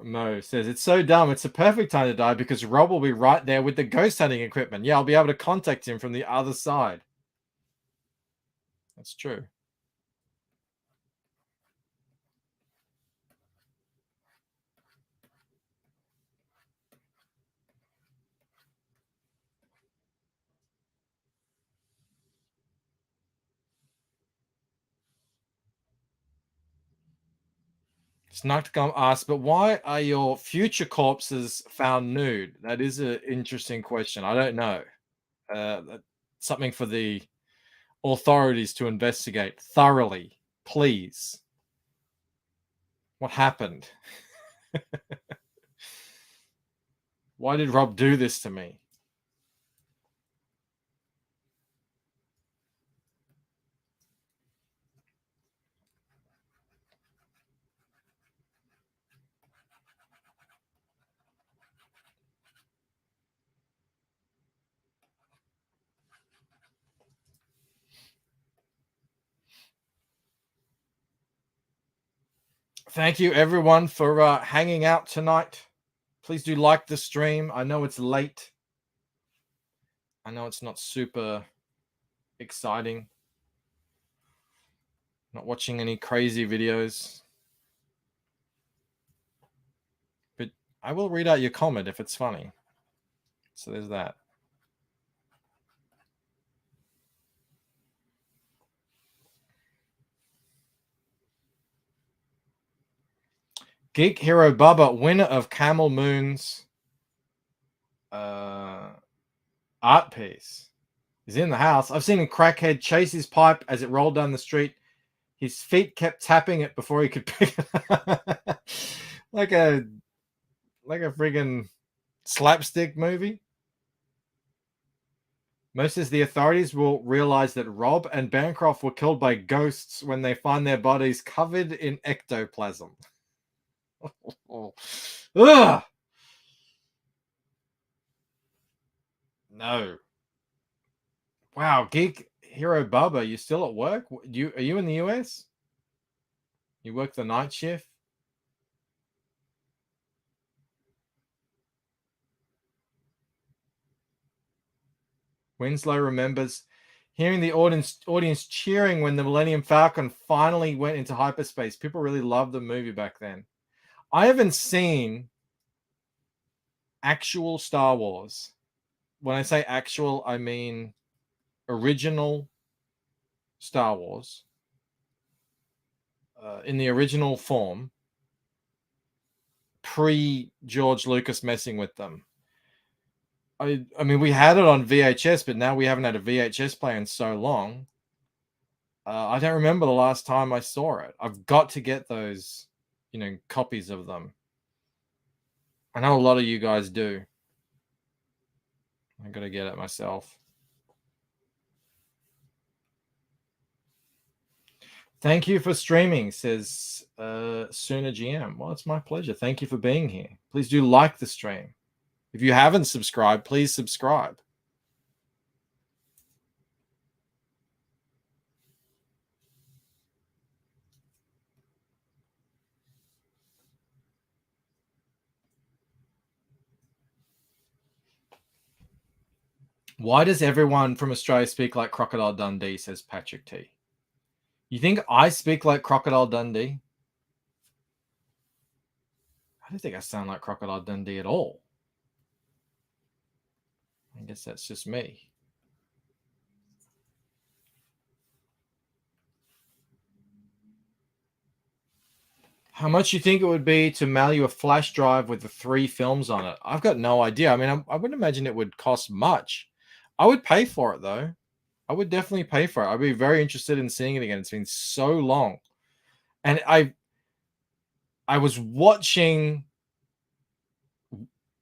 Mo says, it's so dumb. It's the perfect time to die because Rob will be right there with the ghost hunting equipment. Yeah, I'll be able to contact him from the other side. That's true. Snuckcom asks, but why are your future corpses found nude? That is an interesting question. I don't know. Something for the authorities to investigate thoroughly, please. What happened? Why did Rob do this to me? Thank you, everyone, for hanging out tonight. Please do like the stream. I know it's late. I know it's not super exciting. Not watching any crazy videos. But I will read out your comment if it's funny. So there's that. Geek Hero Bubba, winner of Camel Moon's art piece, is in the house. I've seen a crackhead chase his pipe as it rolled down the street. His feet kept tapping it before he could pick it up. like a friggin' slapstick movie. Most of the authorities will realize that Rob and Bancroft were killed by ghosts when they find their bodies covered in ectoplasm. Ugh. No. Wow, Geek Hero Bubba, you still at work? Are you in the US? You work the night shift? Winslow remembers hearing the audience cheering when the Millennium Falcon finally went into hyperspace. People really loved the movie back then. I haven't seen actual Star Wars. When I say actual, I mean original Star Wars in the original form, pre-George Lucas messing with them. I mean, we had it on VHS, but now we haven't had a VHS player in so long. I don't remember the last time I saw it. I've got to get those copies of them. I know a lot of you guys do. I gotta get it myself. Thank you for streaming, says Sooner GM. Well, it's my pleasure. Thank you for being here. Please do like the stream. If you haven't subscribed, please subscribe. Why does everyone from Australia speak like Crocodile Dundee, says Patrick T. You think I speak like Crocodile Dundee? I don't think I sound like Crocodile Dundee at all. I guess that's just me. How much do you think it would be to mail you a flash drive with the 3 films on it? I've got no idea. I mean, I wouldn't imagine it would cost much. I would pay for it, though. I would definitely pay for it. I'd be very interested in seeing it again. It's been so long. And I was watching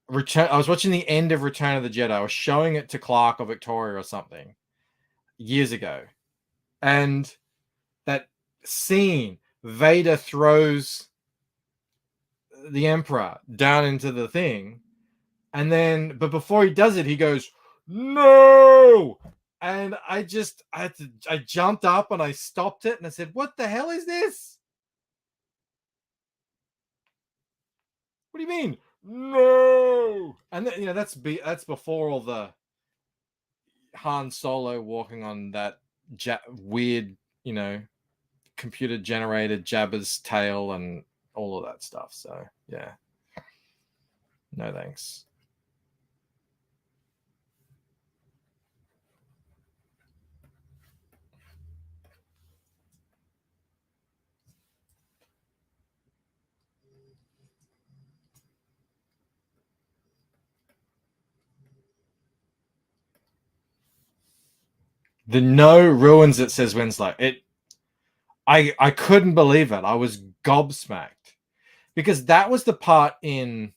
the end of Return of the Jedi. I was showing it to Clark or Victoria or something years ago. And that scene, Vader throws the Emperor down into the thing. And then, but before he does it, he goes, "No!" And I jumped up and I stopped it and I said, "What the hell is this? What do you mean? No!" And that's before all the Han Solo walking on that weird, computer generated Jabba's tail and all of that stuff. So yeah, no thanks. The no ruins it, says Winslow. I couldn't believe it. I was gobsmacked because that was the part in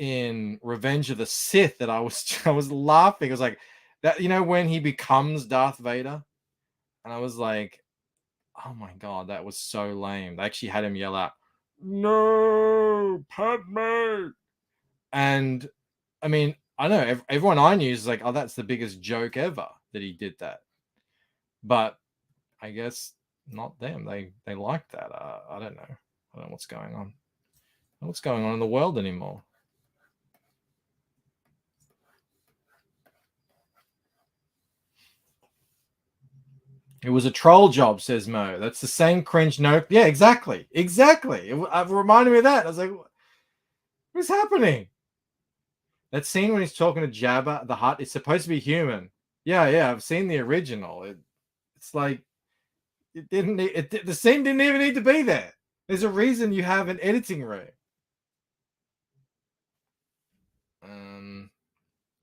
Revenge of the Sith that I was laughing. It was like that, when he becomes Darth Vader, and I was like, oh my god, that was so lame. They actually had him yell out, "No, Padme!" And I mean, I don't know, everyone I knew is like, oh, that's the biggest joke ever that he did that. But I guess not them. They like that. I don't know. I don't know what's going on. I don't know what's going on in the world anymore. It was a troll job, says Mo. That's the same cringe note. Yeah, exactly. Exactly. It reminded me of that. I was like, what's happening? That scene when he's talking to Jabba the Hutt is supposed to be human. Yeah, I've seen the original. It's like the scene didn't even need to be there. There's a reason you have an editing room.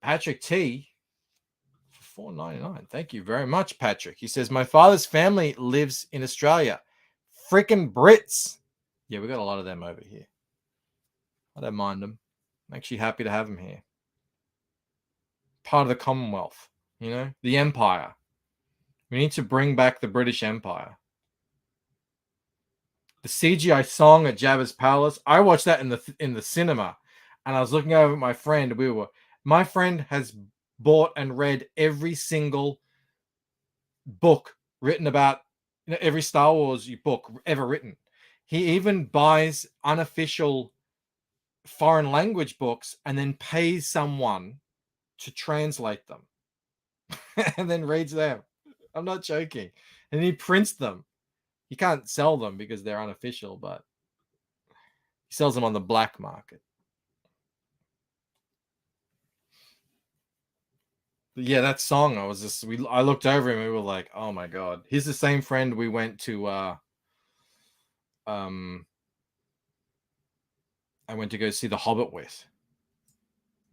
Patrick T for $4.99. Thank you very much, Patrick. He says, my father's family lives in Australia. Frickin' Brits. Yeah, we got a lot of them over here. I don't mind them. I'm actually happy to have him here. Part of the Commonwealth, the Empire. We need to bring back the British Empire. The CGI song at Jabba's Palace. I watched that in the cinema, and I was looking over at my friend. My friend has bought and read every single book written about every Star Wars book ever written. He even buys unofficial foreign language books and then pays someone to translate them and then reads them. I'm not joking. And he prints them. He can't sell them because they're unofficial, but he sells them on the black market. But yeah, that song, I looked over him and we were like, oh my god. He's the same friend we went to I went to go see The Hobbit with.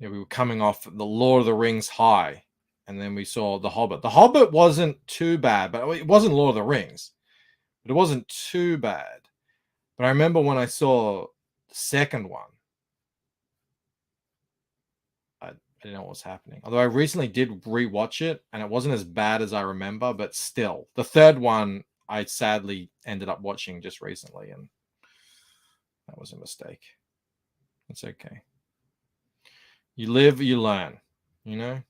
Yeah, we were coming off the Lord of the Rings high, and then we saw The Hobbit. The Hobbit wasn't too bad, but it wasn't Lord of the Rings. But it wasn't too bad. But I remember when I saw the second one, I didn't know what was happening. Although I recently did rewatch it, and it wasn't as bad as I remember, but still. The third one, I sadly ended up watching just recently, and that was a mistake. It's okay. You live, you learn, you know?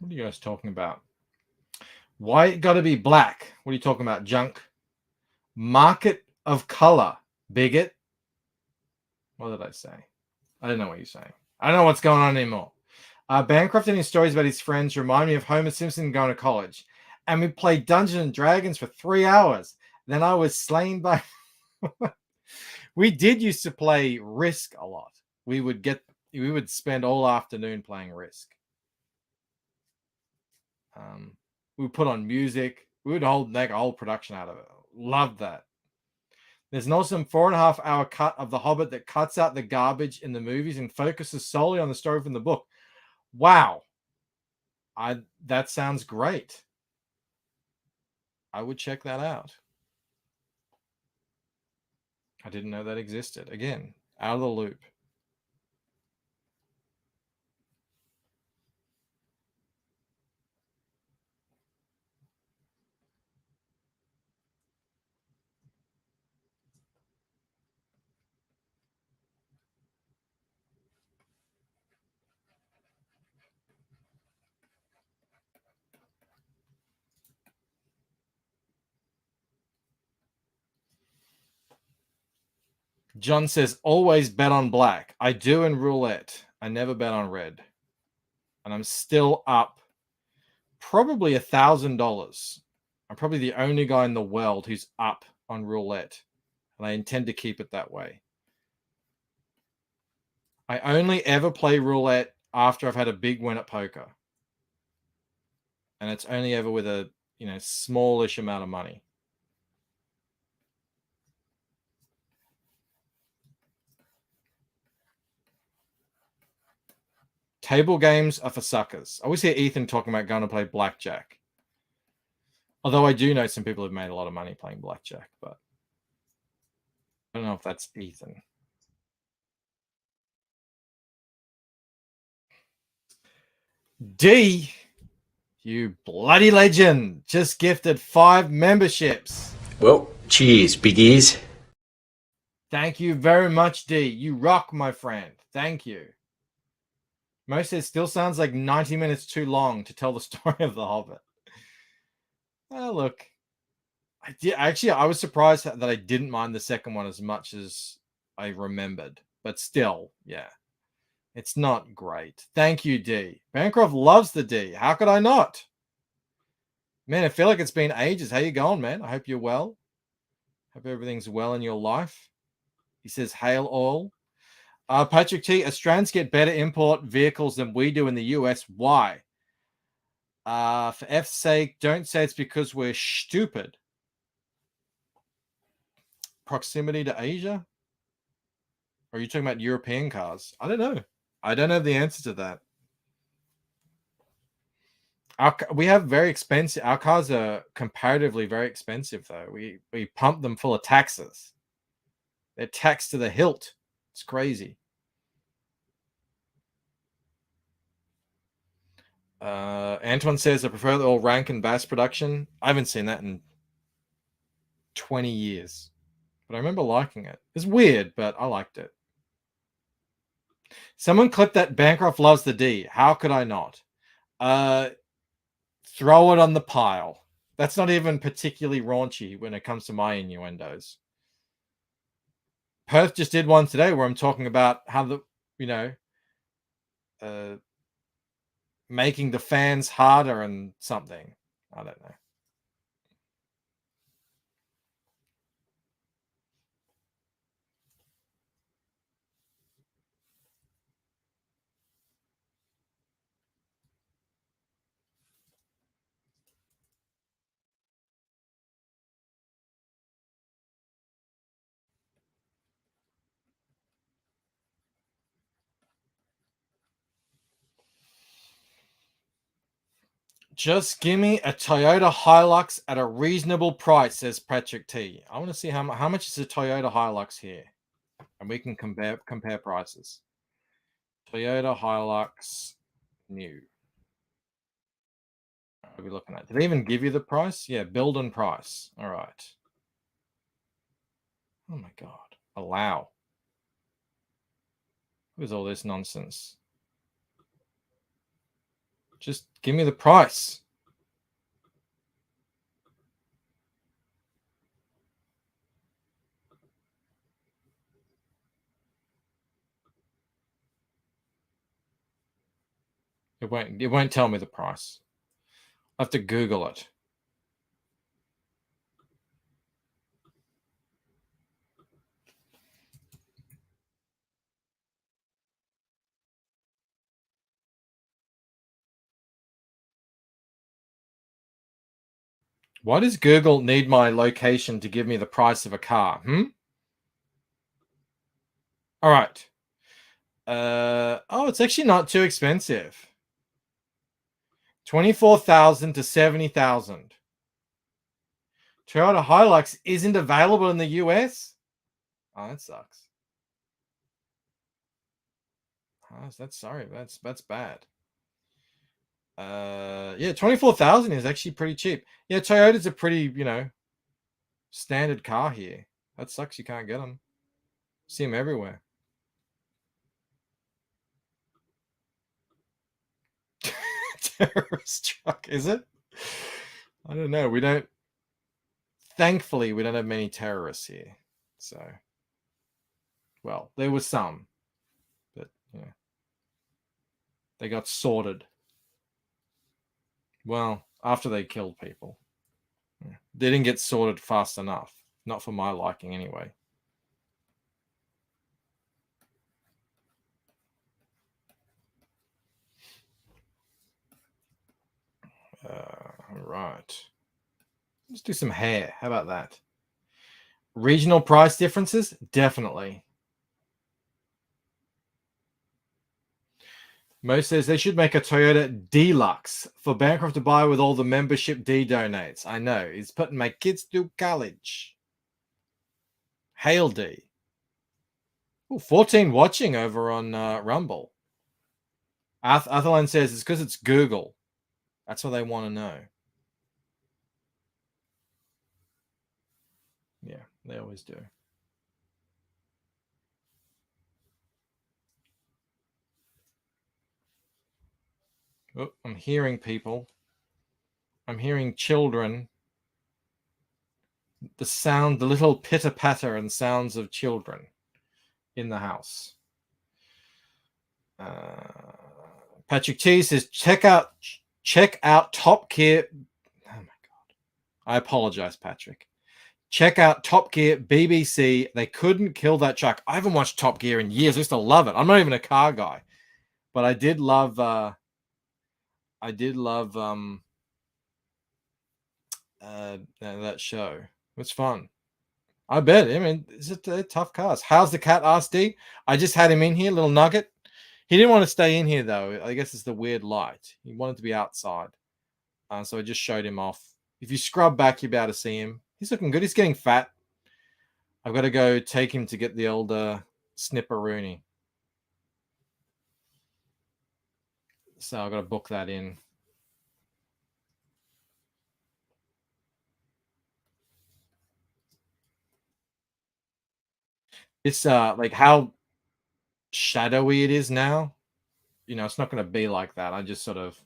What are you guys talking about? Why it got to be black? What are you talking about, junk? Market of color, bigot. What did I say? I don't know what you're saying. I don't know what's going on anymore. Bancroft and his stories about his friends remind me of Homer Simpson going to college. And we played Dungeons and Dragons for 3 hours. Then I was slain by... We did used to play Risk a lot. We would spend all afternoon playing Risk. We would put on music. We would make a whole production out of it. Loved that. There's an awesome 4.5 hour cut of The Hobbit that cuts out the garbage in the movies and focuses solely on the story from the book. Wow. That sounds great. I would check that out. I didn't know that existed. Again, out of the loop. John says, always bet on black. I do in roulette. I never bet on red. And I'm still up probably $1,000. I'm probably the only guy in the world who's up on roulette. And I intend to keep it that way. I only ever play roulette after I've had a big win at poker. And it's only ever with a, smallish amount of money. Table games are for suckers. I always hear Ethan talking about going to play blackjack. Although I do know some people have made a lot of money playing blackjack, but I don't know if that's Ethan. D, you bloody legend, just gifted 5 memberships. Well, cheers, biggies. Thank you very much, D. You rock, my friend. Thank you. Mo says, still sounds like 90 minutes too long to tell the story of The Hobbit. Oh, look. I was surprised that I didn't mind the second one as much as I remembered. But still, yeah. It's not great. Thank you, D. Bancroft loves the D. How could I not? Man, I feel like it's been ages. How you going, man? I hope you're well. Hope everything's well in your life. He says, hail all. Patrick T, Australians get better import vehicles than we do in the US. Why? For F's sake, don't say it's because we're stupid. Proximity to Asia? Or are you talking about European cars? I don't know. I don't have the answer to that. We have very expensive. Our cars are comparatively very expensive, though. We pump them full of taxes. They're taxed to the hilt. It's crazy. Antoine says, I prefer the all Rankin Bass production. I haven't seen that in 20 years. But I remember liking it. It's weird, but I liked it. Someone clipped that Bancroft loves the D. How could I not? Throw it on the pile. That's not even particularly raunchy when it comes to my innuendos. Perth just did one today where I'm talking about how making the fans harder and something. I don't know. Just give me a Toyota Hilux at a reasonable price, says Patrick T. I want to see how much is a Toyota Hilux here, and we can compare prices. Toyota Hilux new. What are we looking at? Did they even give you the price? Yeah, build and price. All right. Oh my God. Allow. Who's all this nonsense? Just give me the price. It won't tell me the price. I have to Google it. Why does Google need my location to give me the price of a car? All right. Oh, it's actually not too expensive. 24,000 to 70,000. Toyota Hilux isn't available in the US? Oh, that sucks. Oh, that's bad. Yeah, 24,000 is actually pretty cheap. Yeah, Toyota's a pretty, standard car here. That sucks you can't get them. See them everywhere. Terrorist truck, is it? I don't know. Thankfully, we don't have many terrorists here. So, well, there was some, but they got sorted. Well, after they killed people. They didn't get sorted fast enough. Not for my liking, anyway. Right. Let's do some hair. How about that? Regional price differences? Definitely. Mo says they should make a Toyota Deluxe for Bancroft to buy with all the membership D donates. I know. He's putting my kids through college. Hail D. Ooh, 14 watching over on Rumble. Atherland says it's because it's Google. That's what they want to know. Yeah, they always do. Oh, I'm hearing people. I'm hearing children. The little pitter-patter and sounds of children in the house. Patrick T says, check out Top Gear. Oh my God. I apologize, Patrick. Check out Top Gear BBC. They couldn't kill that truck. I haven't watched Top Gear in years. I used to love it. I'm not even a car guy, but I did love that show. It's fun. I bet. I mean, they're tough cars. How's the cat, RSD? I just had him in here, little nugget. He didn't want to stay in here, though. I guess it's the weird light. He wanted to be outside. So I just showed him off. If you scrub back, you'll be able to see him. He's looking good. He's getting fat. I've got to go take him to get the old snipperoonie. So I've got to book that in. It's like how shadowy it is now. It's not going to be like that. I just sort of,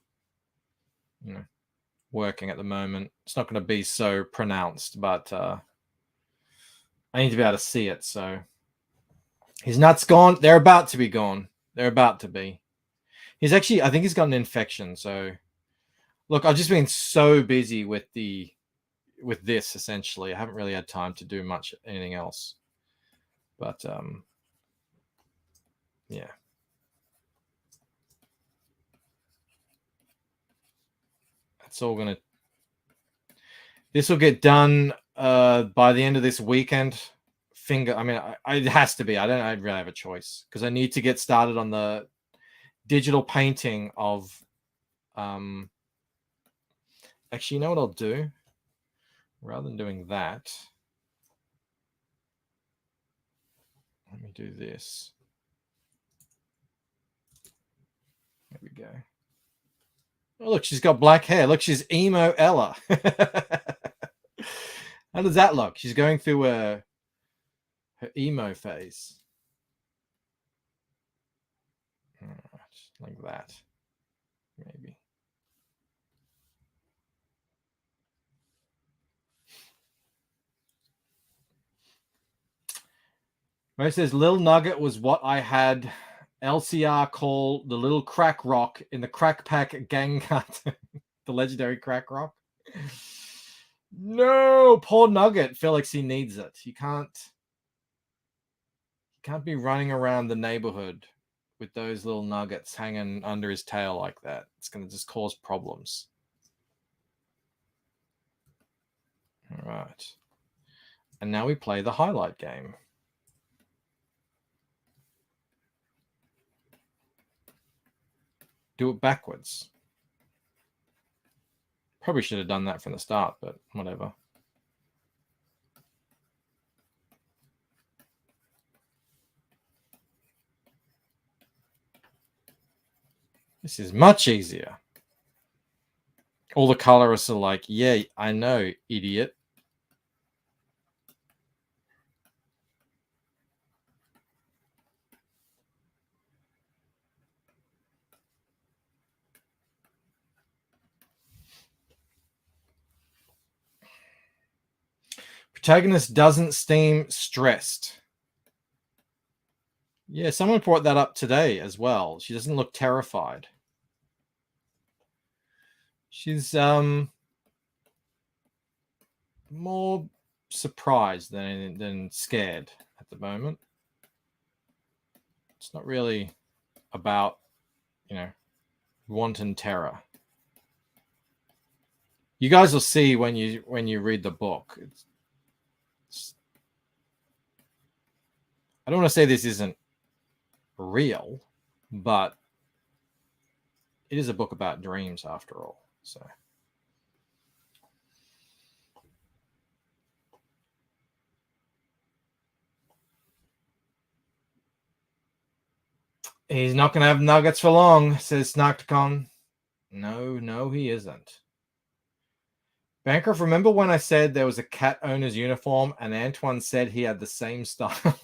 working at the moment. It's not going to be so pronounced, but I need to be able to see it. So his nuts gone. They're about to be gone. They're about to be. He's actually, I think he's got an infection. So look, I've just been so busy with this essentially. I haven't really had time to do much anything else. But yeah. It's all gonna. This will get done by the end of this weekend. It has to be. I don't really have a choice because I need to get started on the digital painting of Actually, you know what I'll do? Rather than doing that, let me do this. There we go. Oh, look, she's got black hair. Look, she's emo Ella. How does that look? She's going through her emo phase. Like that, maybe. Ray says Lil Nugget was what I had LCR call the little crack rock in the Crack Pack gang cartoon. The legendary crack rock. No, poor Nugget. Felix, he needs it. You can't be running around the neighborhood with those little nuggets hanging under his tail like that. It's going to just cause problems. All right. And now we play the highlight game. Do it backwards. Probably should have done that from the start, but whatever. This is much easier. All the colorists are like, yeah, I know, idiot. Protagonist doesn't seem stressed. Yeah, someone brought that up today as well. She doesn't look terrified. She's more surprised than scared at the moment. It's not really about, wanton terror. You guys will see when you read the book. I don't want to say this isn't real, but it is a book about dreams after all. So he's not going to have nuggets for long, says Snarkticon. No, he isn't. Bancroft, remember when I said there was a cat owner's uniform and Antoine said he had the same style?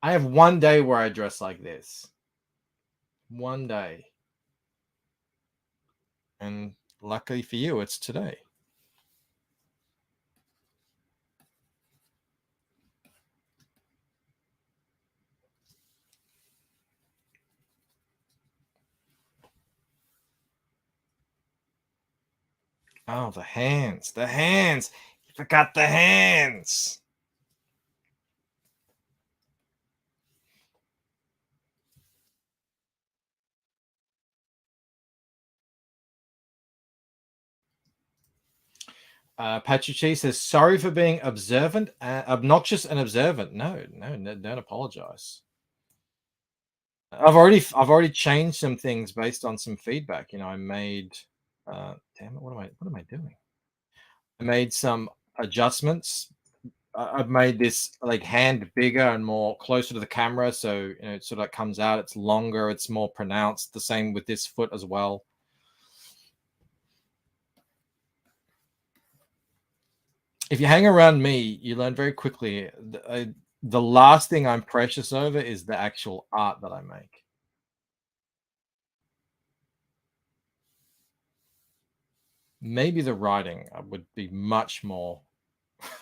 I have one day where I dress like this. One day. And luckily for you, it's today. Oh, the hands. The hands. You forgot the hands. Patrick says, sorry for being obnoxious and observant. No, don't apologize. I've already changed some things based on some feedback. I made damn it, what am I doing? I made some adjustments. I've made this like hand bigger and more closer to the camera, so it sort of comes out. It's longer, it's more pronounced. The same with this foot as well. If you hang around me, you learn very quickly. The last thing I'm precious over is the actual art that I make. Maybe the writing would be much more.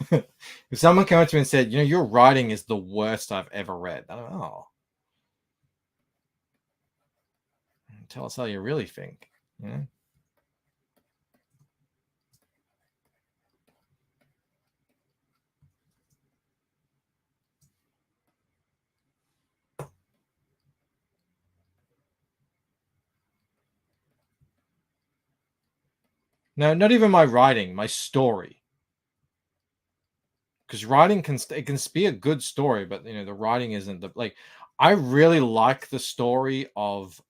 If someone came up to me and said, your writing is the worst I've ever read. I don't know. Tell us how you really think. No, not even my writing, my story. Because writing can be a good story, but the writing isn't the I really like the story of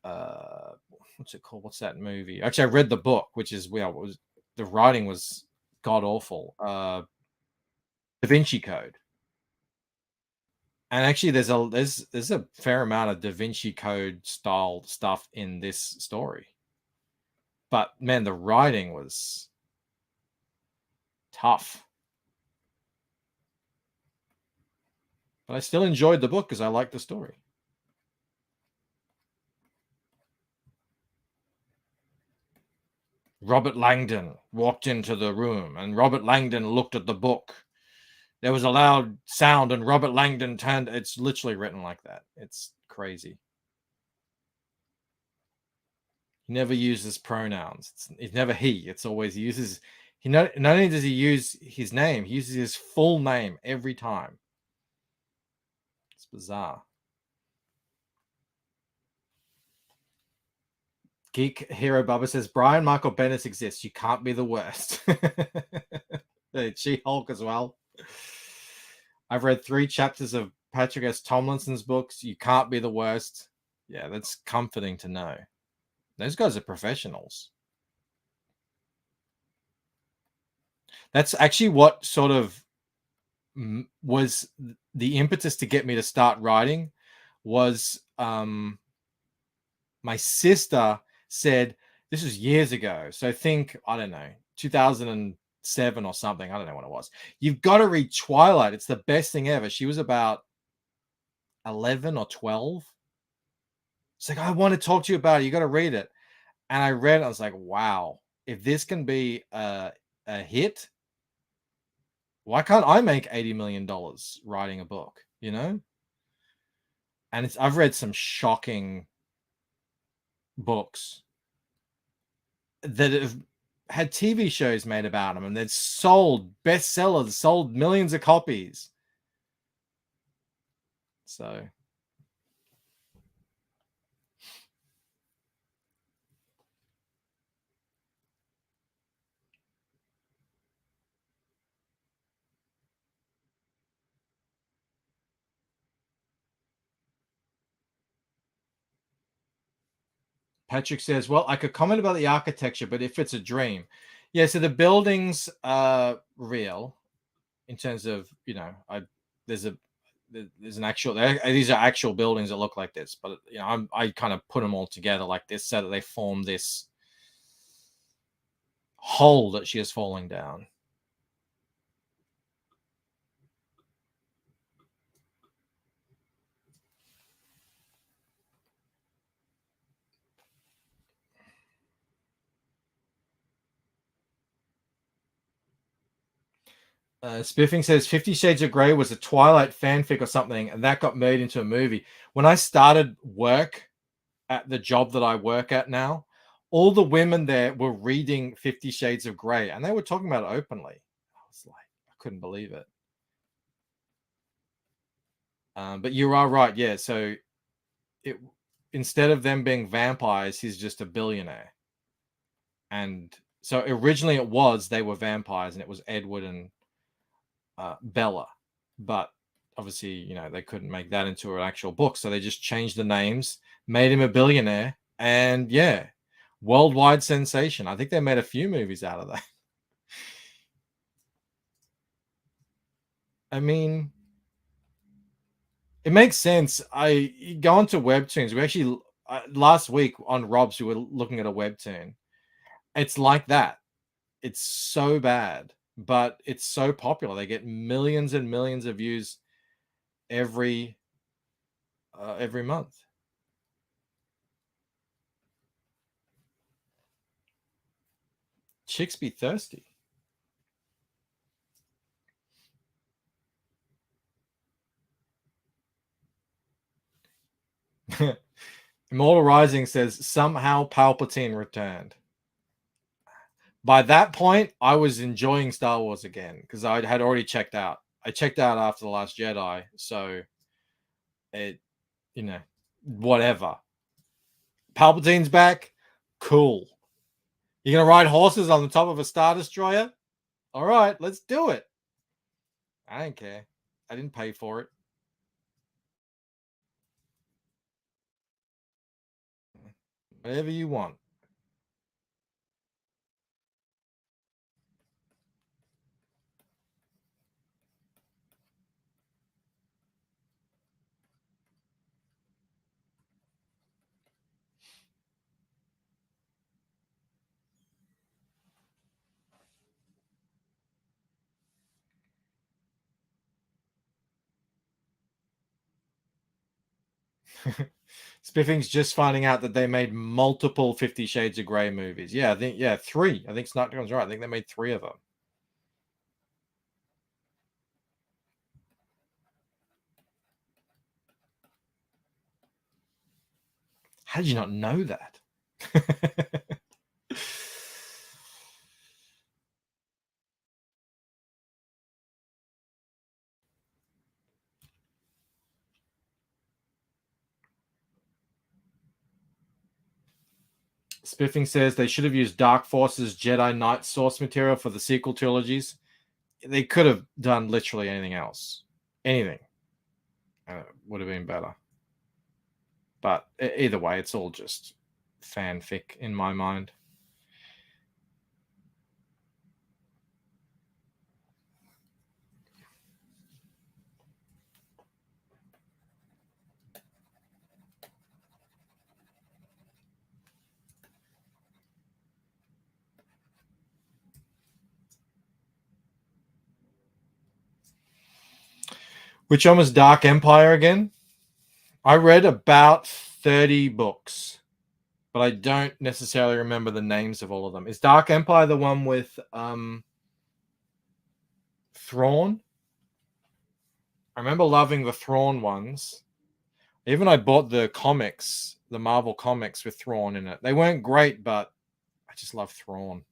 what's it called? What's that movie? Actually, I read the book, which is the writing was god awful. Da Vinci Code. And actually, there's a fair amount of Da Vinci Code style stuff in this story. But man, the writing was tough. But I still enjoyed the book because I liked the story. Robert Langdon walked into the room, and Robert Langdon looked at the book. There was a loud sound, and Robert Langdon turned. It's literally written like that. It's crazy. He never uses pronouns. It's never he. It's always he uses. Not only does he use his name, he uses his full name every time. It's bizarre. Geek Hero Bubba says Brian Michael Bendis exists. You can't be the worst. She-Hulk as well. I've read 3 chapters of Patrick S. Tomlinson's books. You can't be the worst. Yeah, that's comforting to know. Those guys are professionals. That's actually what sort of was the impetus to get me to start writing. Was my sister said, this was years ago. So I think, I don't know, 2007 or something. I don't know what it was. You've got to read Twilight. It's the best thing ever. She was about 11 or 12. It's like, I want to talk to you about it. You got to read it. And I read it. I was like, wow, if this can be a hit, why can't I make $80 million writing a book, you know? And I've read some shocking books that have had TV shows made about them, and they've sold bestsellers, sold millions of copies. So Patrick says, well, I could comment about the architecture, but if it's a dream. Yeah, so the buildings are real in terms of, you know, there's an actual, these are actual buildings that look like this, but, you know, I kind of put them all together like this so that they form this hole that she is falling down. Spiffing says 50 Shades of Grey was a Twilight fanfic or something, and that got made into a movie. When I started work at the job that I work at now, all the women there were reading 50 Shades of Grey, and they were talking about it openly. I was like, I couldn't believe it. But you are right, yeah. So instead of them being vampires, he's just a billionaire. And so originally they were vampires, and it was Edward and Bella, but obviously, you know, they couldn't make that into an actual book, so they just changed the names, made him a billionaire, and yeah, worldwide sensation. I think they made a few movies out of that. I mean, it makes sense. I go onto webtoons. We actually last week on Rob's, we were looking at a webtoon. It's like that. It's so bad, but it's so popular. They get millions and millions of views every month. Chicks be thirsty. Immortal Rising says somehow Palpatine returned. By that point, I was enjoying Star Wars again because I had already checked out. I checked out after The Last Jedi, so it, you know, whatever. Palpatine's back, cool. You're gonna ride horses on the top of a Star Destroyer? All right, let's do it. I don't care. I didn't pay for it. Whatever you want. Spiffing's just finding out that they made multiple 50 Shades of Grey movies. Yeah, I think, yeah, 3. I think Snotgon's right. I think they made 3 of them. How did you not know that? Spiffing says they should have used Dark Force's Jedi Knight source material for the sequel trilogies. They could have done literally anything else. Anything. Would have been better. But either way, it's all just fanfic in my mind. Which one was Dark Empire again? I read about 30 books, but I don't necessarily remember the names of all of them. Is Dark Empire the one with Thrawn? I remember loving the Thrawn ones. Even I bought the comics, the Marvel comics with Thrawn in it. They weren't great, but I just love Thrawn.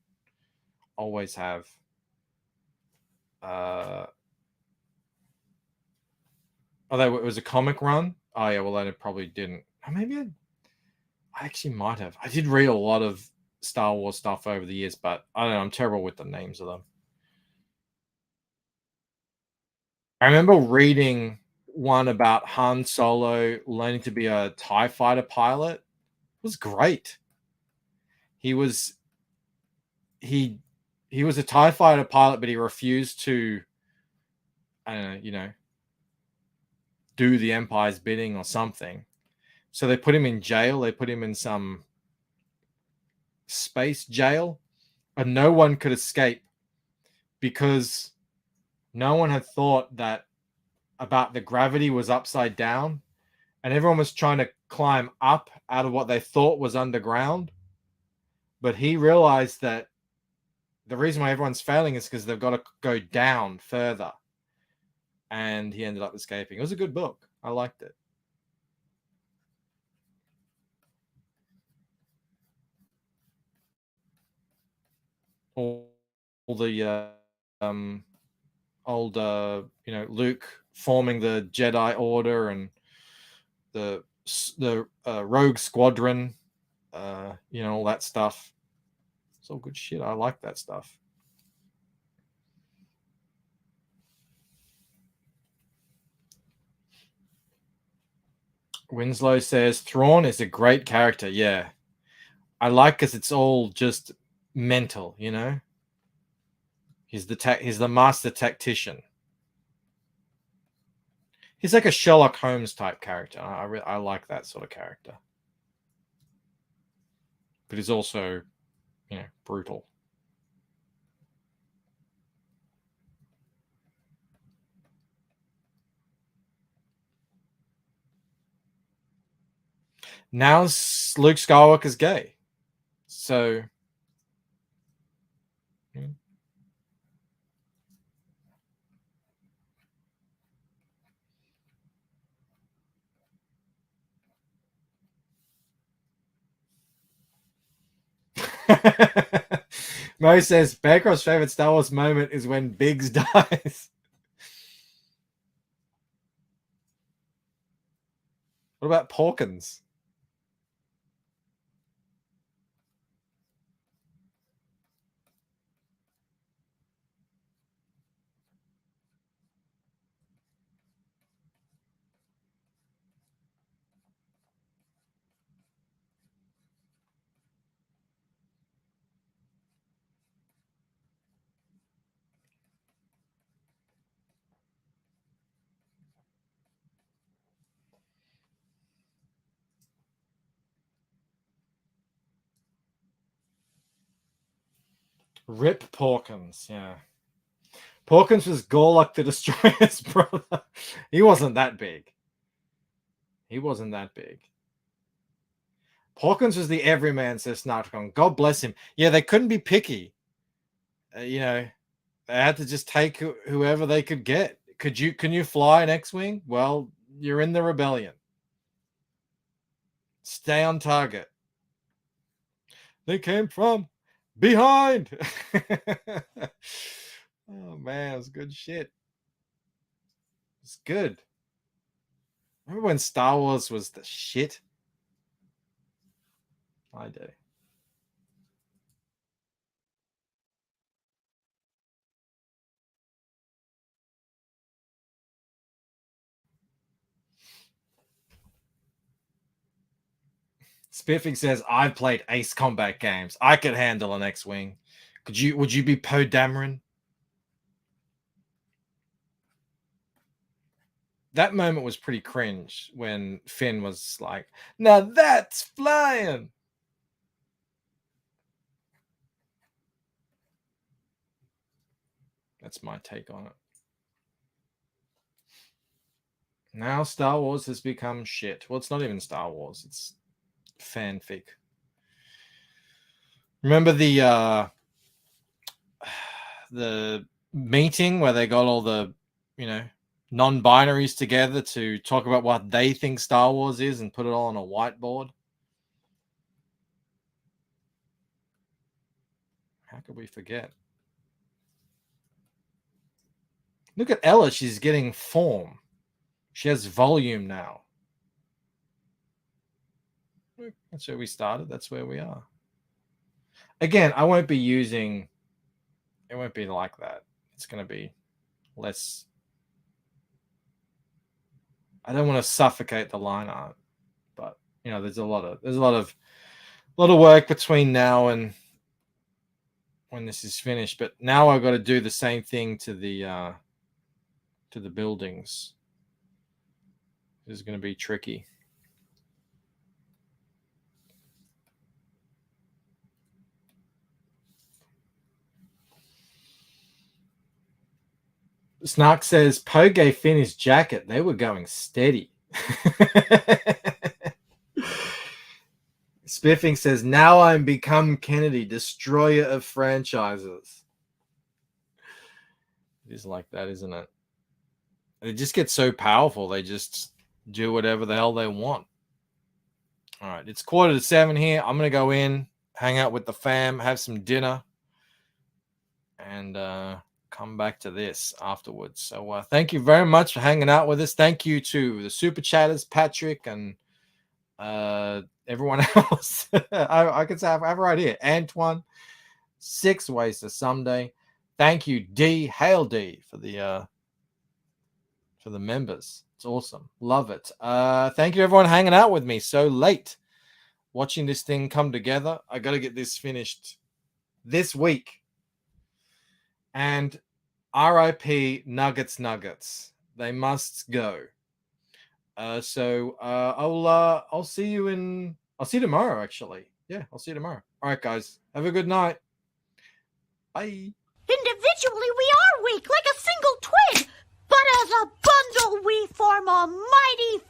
Always have. It was a comic run? Oh, yeah, well, then it probably didn't. Maybe I actually might have. I did read a lot of Star Wars stuff over the years, but I don't know. I'm terrible with the names of them. I remember reading one about Han Solo learning to be a TIE fighter pilot. It was great. He was a TIE fighter pilot, but he refused to, do the Empire's bidding or something. So they put him in jail. They put him in some space jail, and no one could escape because no one had thought that about the gravity was upside down, and everyone was trying to climb up out of what they thought was underground. But he realized that the reason why everyone's failing is because they've got to go down further. And he ended up escaping. It was a good book. I liked it. All the Luke forming the Jedi Order and the Rogue Squadron, all that stuff. It's all good shit. I like that stuff. Winslow says Thrawn is a great character. Yeah, I like because it's all just mental. He's the master tactician. He's like a Sherlock Holmes type character. I like that sort of character, but he's also, brutal. Now Luke Skywalker's gay. So Mo says Bancroft's favorite Star Wars moment is when Biggs dies. What about Porkins? Rip Porkins, yeah. Porkins was Gorlock the Destroyer's brother. He wasn't that big. He wasn't that big. Porkins was the everyman, says Snarkon. God bless him. Yeah, they couldn't be picky. You know, they had to just take whoever they could get. Can you fly an X-Wing? Well, you're in the rebellion. Stay on target. They came from behind. Oh man, it was good shit. It's good. Remember when Star Wars was the shit? I do. Spiffing says, I've played Ace Combat games. I could handle an X-Wing. Would you be Poe Dameron? That moment was pretty cringe when Finn was like, now that's flying. That's my take on it. Now Star Wars has become shit. Well, it's not even Star Wars. It's fanfic. Remember the meeting where they got all the, non-binaries together to talk about what they think Star Wars is and put it all on a whiteboard? How could we forget? Look at Ella. She's getting form. She has volume now. That's where we started. That's where we are. Again, I won't be using... It won't be like that. It's going to be less... I don't want to suffocate the line art, but there's a lot of work between now and when this is finished. But now I've got to do the same thing to the buildings. This is going to be tricky. Snark says, Poe gave Finn his jacket. They were going steady. Spiffing says, now I'm become Kennedy, destroyer of franchises. It is like that, isn't it? They just get so powerful. They just do whatever the hell they want. All right, it's 6:45 here. I'm going to go in, hang out with the fam, have some dinner, and come back to this afterwards. So thank you very much for hanging out with us. Thank you to the super chatters, Patrick, and everyone else. I could say I have right here. Antoine, 6 Ways to Someday. Thank you, D. Hail D for the members. It's awesome. Love it. Thank you everyone hanging out with me so late, watching this thing come together. I got to get this finished this week. And RIP Nuggets. They must go. I'll see you tomorrow, actually. Yeah, I'll see you tomorrow. All right, guys. Have a good night. Bye. Individually, we are weak, like a single twig. But as a bundle, we form a mighty